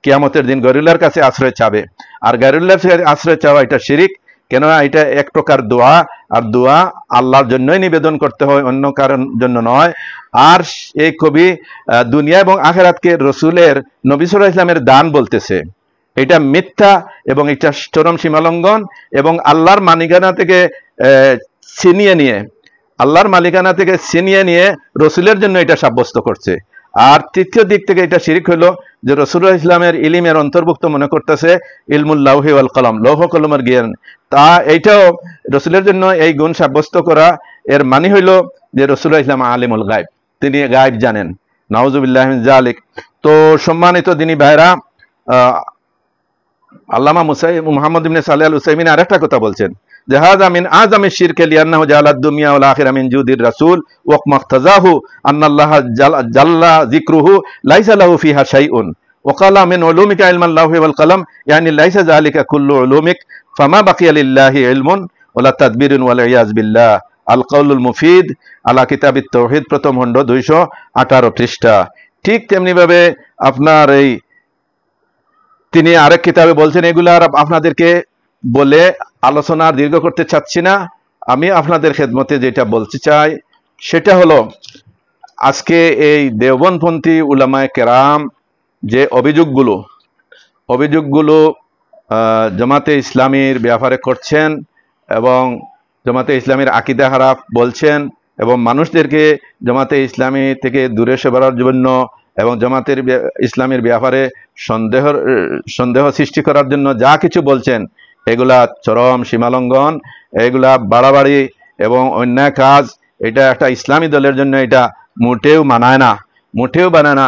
কিয়ামতের দিন গায়রুল্লাহর কাছে আশ্রয় চাবে, আর গায়রুল্লাহর কাছে আশ্রয় চাওয়া এটা শিরিক। কেননা এটা এক প্রকার দোয়া, আর দোয়া আল্লাহর জন্যই নিবেদন করতে হয়, অন্য কারণ জন্য নয়। আর এই কবি দুনিয়া এবং আখিরাতকে রসুলের, নবী সাল্লাল্লাহু আলাইহি ওয়াসাল্লামের দান বলতেছে। এটা মিথ্যা এবং এটা চরম সীমালঙ্ঘন এবং আল্লাহর মালিকানা থেকে ছিনিয়ে নিয়ে রসুলের জন্য এটা সাব্যস্ত করছে। আর তৃতীয় দিক থেকে এটা শিরিক হলো যে রাসূলুল্লাহ ইসলামের ইলমের অন্তর্ভুক্ত মনে করতেছে ইলমুল লাওহি ওয়াল কলম, লৌহ কলমের জ্ঞান। তা এইটাও রসুলের জন্য এই গুণ সাব্যস্ত করা, এর মানে হইল যে রাসূলুল্লাহ ইসলাম আলিমুল গায়ব, তিনি গায়ব জানেন। নাউযুবিল্লাহি মিন যালিক। তো সম্মানিত দিনী ভাইরা, আল্লামা মুহাম্মদ ইবনে সালেহ আল উসাইমিন আরেকটা কথা বলছেন যে হাযা মিন আযামি শিরকি লিআন্নাহু জাআলাদ দুনিয়া ওয়াল আখিরা মিন জুদির রাসূল ওয়া মাক্তাযাহু আন্নাল্লাহা জাল্লা যিকরুহু লাইসা লাহু ফিহা শাইউন ওয়া ক্বালা মিন উলুমিকা ইলমাল লাওহি ওয়াল কলম ইয়ানি লাইসা যালিকা কুল্লু উলুমিক ফামা বাকিয়া লিল্লাহি ইলমুন ওয়ালা তাদবিরুন ওয়াল ইয়াজ বিল্লাহ। আল কাউলুল মুফিদ আলা কিতাবিত তাওহীদ, প্রথম খণ্ড, 218 পৃষ্ঠা। ঠিক তেমনি ভাবে আপনার এই তিনি আরেক কিতাবে বলছেন, এগুলো আর আপনাদেরকে বলে আলোচনা দীর্ঘ করতে চাচ্ছি না। আমি আপনাদের খেদমতে যেটা বলতে চাই সেটা হলো, আজকে এই দেওবন্দপন্থী উলামায়ে কেরাম যে অভিযোগগুলো জামাতে ইসলামীর ব্যাপারে করছেন এবং জামাতে ইসলামীর আকীদা খারাপ বলছেন এবং মানুষদেরকে জামাতে ইসলামী থেকে দূরে সরানোর জন্য এবং জামাতের ইসলামের ব্যাপারে সন্দেহ সৃষ্টি করার জন্য যা কিছু বলছেন, এগুলা চরম সীমালঙ্ঘন, এগুলা বাড়াবাড়ি এবং অন্যায় কাজ। এটা একটা ইসলামী দলের জন্য এটা মোটেও মানায় না, মোটেও বানায় না।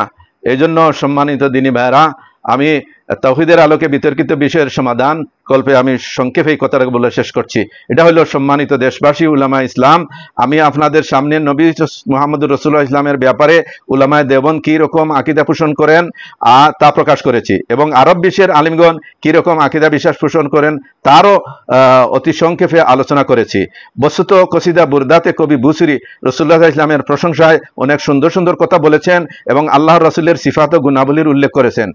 এই জন্য সম্মানিত দিনী ভাইরা, আমি তাওহীদের আলোকে বিতর্কিত বিষয়ের সমাধান কল্পে আমি সংক্ষেপে এই কথাটা বলে শেষ করছি। এটা হলো, সম্মানিত দেশবাসী, উলামা ইসলাম, আমি আপনাদের সামনে নবী মুহাম্মদুর রাসূলুল্লাহ ইসলামের ব্যাপারে উলামায়ে দেওবন্দ কি রকম আকীদা পোষণ করেন তা প্রকাশ করেছি, এবং আরব বিশ্বের আলিমগণ কি রকম আকীদা বিশ্বাস পোষণ করেন তারও অতি সংক্ষেপে আলোচনা করেছি। বস্তুত কসিদা বুরদাতে কবি বুসরি রাসূলুল্লাহ ইসলামের প্রশংসায় অনেক সুন্দর সুন্দর কথা বলেছেন এবং আল্লাহর রাসূলের সিফাত ও গুণাবলীর উল্লেখ করেছেন,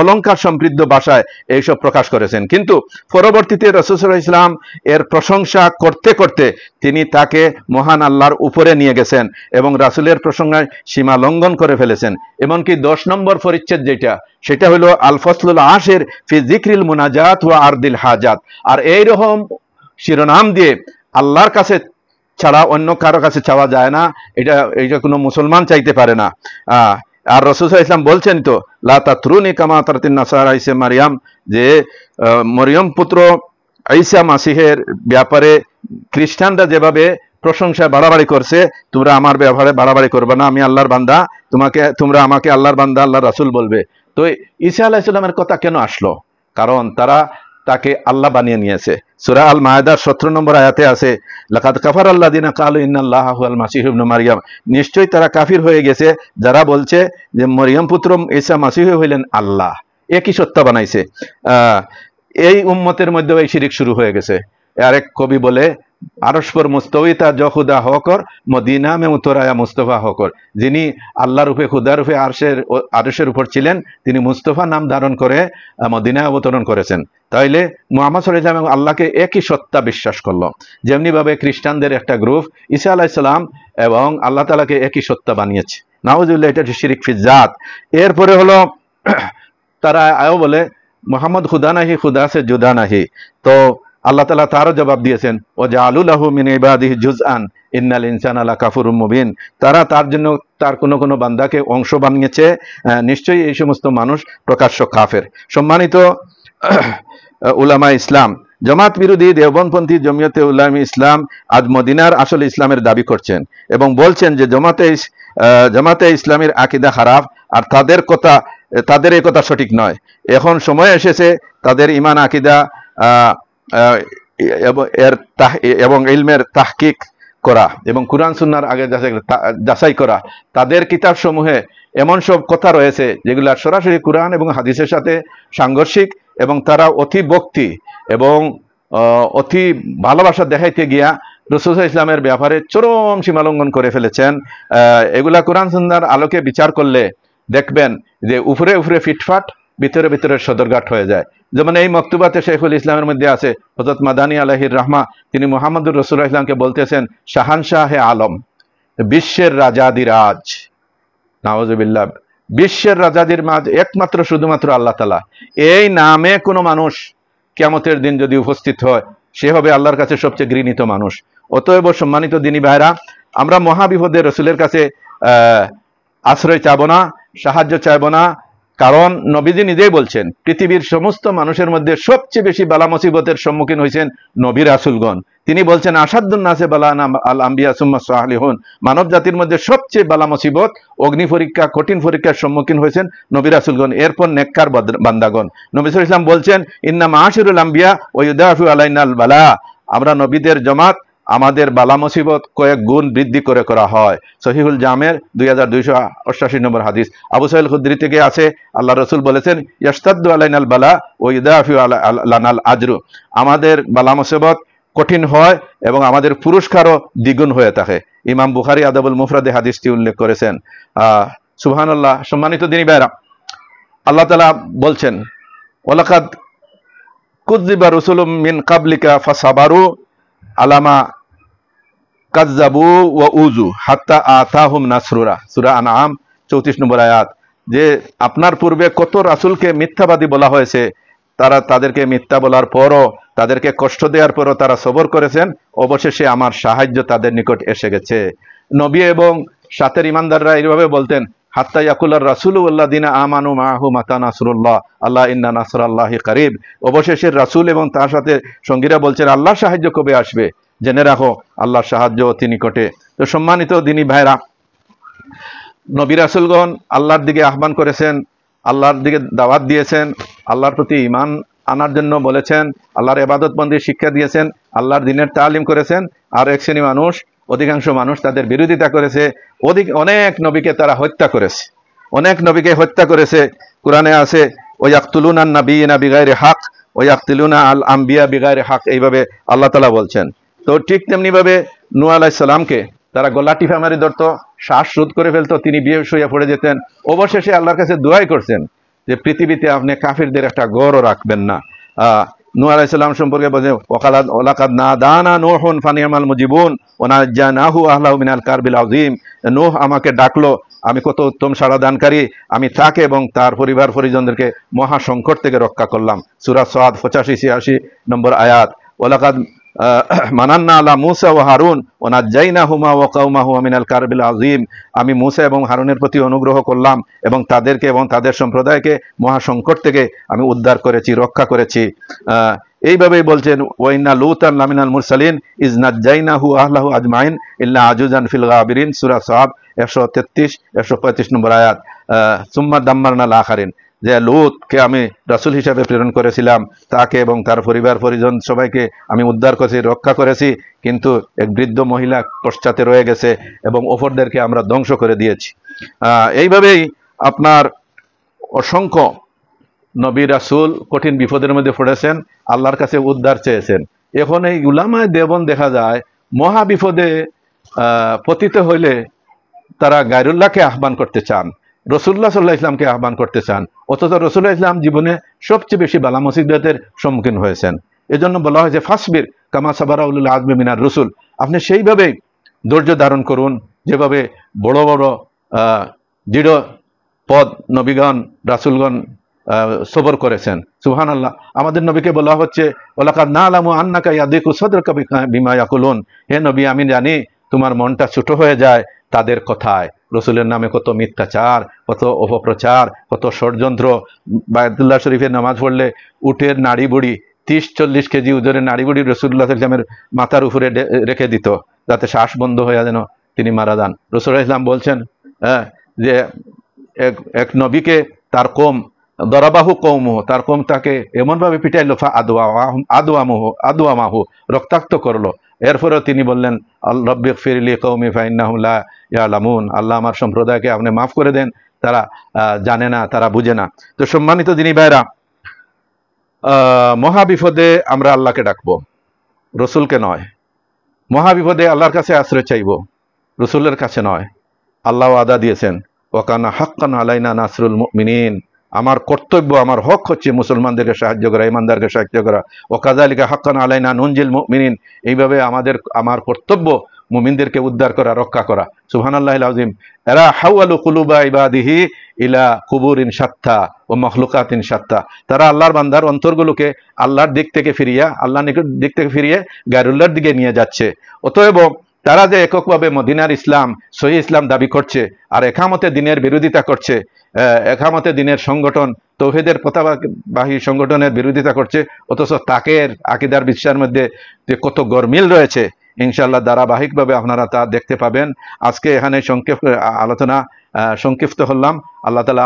অলঙ্কার সমৃদ্ধ ভাষায় এইসব প্রকাশ করেছেন। কিন্তু পরবর্তীতে রাসূল সাল্লাল্লাহু আলাইহি ওয়াসাল্লাম এর প্রশংসা করতে করতে তিনি তাকে মহান আল্লাহর উপরে নিয়ে গেছেন এবং রাসূলের প্রসঙ্গায় সীমা লঙ্ঘন করে ফেলেছেন। এমনকি 10 নম্বর পরিচ্ছেদ যেটা, সেটা হলো আল ফসলুল আশির ফি যিকরিল মুনাজাত ওয়া আরদিল হাজাত। আর এইরকম শিরোনাম দিয়ে আল্লাহর কাছে ছাড়া অন্য কারো কাছে চাওয়া যায় না, এটা কোনো মুসলমান চাইতে পারে না। আর রাসূল সাল্লাল্লাহু আলাইহি ওয়াসাল্লাম বলছেন তো, লা তাতরুনি কামা তারাতিন নাসারা ঈসা মারইয়াম, যে মরিয়ম পুত্র ঈসা মাসিহের ব্যাপারে খ্রিস্টানরা যেভাবে প্রশংসা বাড়াবাড়ি করছে, তোমরা আমার ব্যাপারে বাড়াবাড়ি করবে না, আমি আল্লাহর বান্দা, তোমরা আমাকে আল্লাহর বান্দা, আল্লাহর রাসূল বলবে। তো ঈসা আলাইহিস সালামের কথা কেন আসলো? কারণ তারা তাকে আল্লাহ বানিয়ে নিয়েছে। সূরা আল মায়েদার 17 নম্বর আয়াতে আছে, লাকাদ কাফারাল্লাযিনা ক্বালু ইন্নাল্লাহা হুয়াল মাসীহু ইবনু মারইয়াম, নিশ্চয়ই তারা কাফির হয়ে গেছে যারা বলছে যে মরিয়ম পুত্র ঈসা মাসীহ হইলেন আল্লাহ, একই সত্তা বানাইছে। এই উম্মতের মধ্যে এই শিরিক শুরু হয়ে গেছে। আরেক কবি বলে, আরশ পর মুস্তওয়িতা জ খুদা হকর, মদিনা মে উতরায়া মুস্তফা হকর, যিনি আল্লাহ রূপে খুদা রূপে আরশের উপর ছিলেন, তিনি মুস্তফা নাম ধারণ করে মদিনায় অবতরণ করেছেন। তাইলে মুহাম্মদ সাল্লাল্লাহু আলাইহি ওয়াসাল্লাম আল্লাহকে একই সত্তা বিশ্বাস করলো। যেমনি ভাবে খ্রিস্টানদের একটা গ্রুপ ঈসা আলাইহিস সালাম এবং আল্লাহ তাআলাকে একই সত্তা বানিয়েছে। নাউযুবিল্লাহ, এটা শিরিক ফি জাত। এরপরে হলো তারা আয়ও বলে মুহাম্মদ খুদা নাহি, খুদা সে জুদা নাহি। তো আল্লাহ তাআলা তারও জবাব দিয়েছেন, ও জাআলু লাহু মিন ইবাদিহি জুজআন ইন্নাল ইনসানা লাকাফুরুম মুবিন, তারা তার জন্য তার কোনো বান্দাকে অংশ বানিয়েছে, নিশ্চয়ই এই সমস্ত মানুষ প্রকাশ্য কাফের। সম্মানিত উলামা ইসলাম, জামাত বিরোধী দেওবন্দপন্থী জমিয়তে উলামা ইসলাম আজ মদিনার আসল ইসলামের দাবি করছেন এবং বলছেন যে জামাতে ইসলামের আকীদা খারাপ, আর তাদের এই কথা সঠিক নয়। এখন সময় এসেছে তাদের ঈমান আকীদা এবং ইলমের তাহকিক করা এবং কুরআন সুন্নাহর আগে যাচাই করা। তাদের কিতাব সমূহে এমন সব কথা রয়েছে যেগুলো সরাসরি কুরআন এবং হাদিসের সাথে সাংঘর্ষিক, এবং তারা অতি ভক্তি এবং অতি ভালোবাসা দেখাইতে গিয়া রাসূল সাল্লাল্লাহু আলাইহি ওয়াসাল্লামের ব্যাপারে চরম সীমালঙ্ঘন করে ফেলেছেন। এগুলা কুরআন সুন্নাহর আলোকে বিচার করলে দেখবেন যে উপরে উপরে ফিটফাট, ভিতরে ভিতরে সদরঘাট হয়ে যায়। যেমন এই মকতুবাতে শাইখুল ইসলামের মধ্যে আছে, হযরত মাদানী আলাইহির রাহমা, তিনি মুহাম্মদুর রাসূলুল্লাহ ইসলামকে বলতেছেন শাহানশাহে আলম, বিশ্বের রাজাদিরাজ। নাউযুবিল্লাহ, বিশ্বের রাজাদিরাজ একমাত্র শুধুমাত্র আল্লাহ তাআলা। এই নামে কোনো মানুষ কিয়ামতের দিন যদি উপস্থিত হয়, সে হবে আল্লাহর কাছে সবচেয়ে ঘৃণিত মানুষ। অতএব সম্মানিত দিনী ভাইরা, আমরা মহাবিপদে রাসূলের কাছে আশ্রয় চাইব না, সাহায্য চাইব না। কারণ নবীজি নিজেই বলছেন, পৃথিবীর সমস্ত মানুষের মধ্যে সবচেয়ে বেশি বালা মুসিবতের সম্মুখীন হয়েছেন নবী রাসূলগণ। তিনি বলছেন, আসাদুন নাসে বালানা আল আম্বিয়া সুম্মা সালিহুন, মানব জাতির মধ্যে সবচেয়ে বালা মুসিবত, অগ্নি পরীক্ষা, কঠিন পরীক্ষার সম্মুখীন হয়েছেন নবী রাসূলগণ, এরপর নেককার বান্দাগণ। নবী সাল্লাল্লাহু আলাইহি ওয়াসাল্লাম বলছেন, ইন্না মাআশিরুল আম্বিয়া ওয়া ইউদাফু আলাইনাল বালা, আমরা নবীদের জামাত, আমাদের বালা মুসিবত কয়েক গুণ বৃদ্ধি করে করা হয়। সহিহুল জামের 2288 নম্বর হাদিস। আবু সাঈদ খুদরি থেকে আছে, আল্লাহ রাসূল বলেছেন, ইয়াশতাদ্দু আলাইনাল বালা ওয়া ইউদাফি লানাল আজরু, আমাদের বালা মুসিবত কঠিন হয় এবং আমাদের পুরস্কারও দ্বিগুণ হয়ে থাকে। ইমাম বুখারী আদাবুল মুফরাদে হাদিসটি উল্লেখ করেছেন। সুবহানাল্লাহ। সম্মানিত দিনী ভাইরা, আল্লাহ তাআলা বলছেন, ওয়ালাকাদ কুযযিবা রুসুলুম মিন ক্বাবলিকা ফাসাবারু আলামা কাযযাবু ওয়া উযু হাত্তা আতাহুম নাসরুনা। সূরা আনআম 34 নম্বর আয়াত। যে আপনার পূর্বে কত রাসূলকে মিথ্যাবাদী বলা হয়েছে, তাদেরকে মিথ্যা বলার পরও, তাদেরকে কষ্ট দেওয়ার পরও তারা সবর করেছেন, অবশেষে আমার সাহায্য তাদের নিকট এসে গেছে। নবী এবং সাথের ইমানদাররা এইভাবে বলতেন, হাত্তা ইয়াকুলার রাসূলু ওয়াল্লাযিনা আমানু মাআহু মাতা নাসরুল্লাহ আল্লাহ ইন্না নাসরাল্লাহি কারীব। অবশেষে রাসূল এবং তার সাথে সঙ্গীরা বলছেন আল্লাহর সাহায্য কবে আসবে, জেনে রাখো আল্লাহর সাহায্য অতি নিকটে। তো সম্মানিত দিনী ভাইরা, নবী রাসূলগণ আল্লাহর দিকে আহ্বান করেছেন, আল্লাহর দিকে দাওয়াত দিয়েছেন, আল্লাহর প্রতি ঈমান আনার জন্য বলেছেন, আল্লাহর ইবাদতবন্দির শিক্ষা দিয়েছেন, আল্লাহর দ্বীনের তালিম করেছেন। আর এক শ্রেণী মানুষ, অধিকাংশ মানুষ তাদের বিরোধিতা করেছে, অনেক নবীকে তারা হত্যা করেছে, অনেক নবীকে হত্যা করেছে। কোরআনে আছে ওয়াক্তুলুনা নাবিয়িনা বিগাইরি হক ওয়াক্তুলুনা আল আম্বিয়া বিগাইরি হক, এইভাবে আল্লাহ তাআলা বলছেন। তো ঠিক তেমনিভাবে নূহ আলাইহিস সালামকে তারা গলা টিপা মারি ধরতো, শ্বাস রোধ করে ফেলতো, তিনি বেহুশ হয়ে পড়ে যেতেন। অবশেষে আল্লাহর কাছে দোয়াই করছেন যে পৃথিবীতে আপনি কাফিরদের একটা গড়ও রাখবেন না। নূহ আলাইহিস সালাম সম্পর্কে বলে ওয়ালাকাদ নাদানা নূহুন ফানিয়ামাল মুজিবুন ওয়া নাজ্জানাহু আহলাহু মিনাল কারবিল আযীম। নূহ আমাকে ডাকলো, আমি কত উত্তম সাড়া দানকারী, আমি তাকে এবং তার পরিবার পরিজনদেরকে মহা সংকট থেকে রক্ষা করলাম। সূরা সাদ 85-86 নম্বর আয়াত। ওয়ালাকাদ মানান্না আলা মূসা ওয়া হারুন ওয়া নাজ্জাইনাহুমা ওয়া কওমাহুমা মিনাল কারবিল আযীম। আমি মূসা এবং হারুনের প্রতি অনুগ্রহ করলাম এবং তাদেরকে এবং তাদের সম্প্রদায়কে মহা সংকট থেকে আমি উদ্ধার করেছি, রক্ষা করেছি। এইভাবেই বলছেন ওয়া ইন্না লূতান লামিনাল মুরসালিন ইজ নাজ্জাইনাহু আহলাহু আজমাইন ইল্লা আজুজান ফিল গাবিরিন। সূরা সাদ 133-135 নম্বর আয়াত। সুম্মা দাম্মারনাল আখারিন, যে লূতকে আমি রাসূল হিসাবে প্রেরণ করেছিলাম, তাকে এবং তার পরিবার পরিজন সবাইকে আমি উদ্ধার করেছি, রক্ষা করেছি, কিন্তু এক বৃদ্ধ মহিলা পশ্চাতে রয়ে গেছে এবং অপরদেরকে আমরা ধ্বংস করে দিয়েছি। এইভাবেই আপনার অসংখ্য নবী রাসূল কঠিন বিপদের মধ্যে পড়েছেন, আল্লাহর কাছে উদ্ধার চেয়েছেন। এখন এই উলামায়ে দেওবন্দ দেখা যায় মহা বিপদে পতিত হইলে তারা গায়রুল্লাহকে আহ্বান করতে চান, রাসূলুল্লাহ সাল্লাল্লাহু আলাইহি ওয়াসাল্লামকে আহ্বান করতে চান, অথচ রাসূলুল্লাহ ইসলাম জীবনে সবচেয়ে বেশি বালা মুসিবতের সম্মুখীন হয়েছেন। এজন্য বলা হয়েছে ফাসবির কামা সাবারা উলুল আযমি মিনার রুসুল, আপনি সেইভাবে ধৈর্য ধারণ করুন যেভাবে বড় বড় দৃঢ় পদ নবীগণ রাসূলগণ সবর করেছেন। সুবহানাল্লাহ। আমাদের নবীকে বলা হচ্ছে ওয়ালাকাদ না'লামু আন্নাকা ইয়াদিকু সাদরুকা বিমা ইয়াকুলুন, হে নবী আমি জানি তোমার মনটা ছোট হয়ে যায় তাদের কথায়। রসুলের নামে কত মিথ্যাচার, কত অপপ্রচার, কত ষড়যন্ত্র। বায়তুল্লাহ শরীফে নামাজ পড়লে উটের নাড়ি বুড়ি 30-40 কেজি ওজনের নাড়ি বুড়ি রসুল্লাহ ইসলামের মাথার উপরে রেখে দিত যাতে শ্বাস বন্ধ হয়ে যেন তিনি মারা যান। রসুল্লাহ ইসলাম বলছেন যে এক নবীকে তার কম দরাবাহু কৌমুহ, তার কম তাকে এমনভাবে পিটাইল ফা আদওয়ামাহু, রক্তাক্ত করলো। এরপরেও তিনি বললেন রব্বিক ফিরলি কওমি ফাইন্নাহুম লা ইয়ালামুন, আল্লাহ আমার সম্প্রদায়কে আপনি মাফ করে দেন, তারা জানে না, তারা বুঝে না। তো সম্মানিত দিনী ভাইরা, মহাবিপদে আমরা আল্লাহকে ডাকবো, রসুলকে নয়। মহাবিপদে আল্লাহর কাছে আশ্রয় চাইব, রসুলের কাছে নয়। আল্লাহ ওয়াদা দিয়েছেন ওয়াকানা হাক্কান আলাইনা নাসরুল মুমিনিন, আমার কর্তব্য, আমার হক হচ্ছে মুসলমানদেরকে সাহায্য করা, ইমানদারকে সাহায্য করা। ওয়াকাযালিকা হাক্কান আলাইনা নুনজিল মুমিনিন, এইভাবে আমার কর্তব্য মুমিনদেরকে উদ্ধার করা, রক্ষা করা। সুবহানাল্লাহিল আযীম। এরা হাওয়ালু কুলুবা ইবাদিহি ইলা কুবুরিন শাত্তা ও মাখলুকাতিন শাত্তা, তারা আল্লাহর বান্দার অন্তরগুলোকে আল্লাহর দিক থেকে ফিরিয়ে, আল্লাহর দিক থেকে ফিরিয়ে গায়রুল্লাহর দিকে নিয়ে যাচ্ছে। অতএব তারা যে এককভাবে মদিনার ইসলাম, সহি ইসলাম দাবি করছে আর একামতে দিনের বিরোধিতা করছে, একামতে দিনের সংগঠন, তৌহিদের পতাকাবাহী সংগঠনের বিরোধিতা করছে, অথচ তাকের আকীদার বিশ্বাসের মধ্যে যে কত গরমিল রয়েছে, ইনশাআল্লাহ ধারাবাহিকভাবে আপনারা তা দেখতে পাবেন। আজকে এখানে আলোচনা সংক্ষিপ্ত হলাম। আল্লাহ তাআলা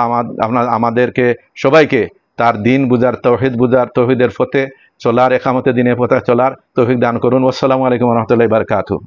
আমাদেরকে সবাইকে তার দিন বুঝার, তৌহিদ বুঝার, তৌহিদের পথে চলার, একামতে দিনের পথে চলার তৌফিক দান করুন। আসসালামু আলাইকুম ওয়া রাহমাতুল্লাহি ওয়া বারাকাতুহু।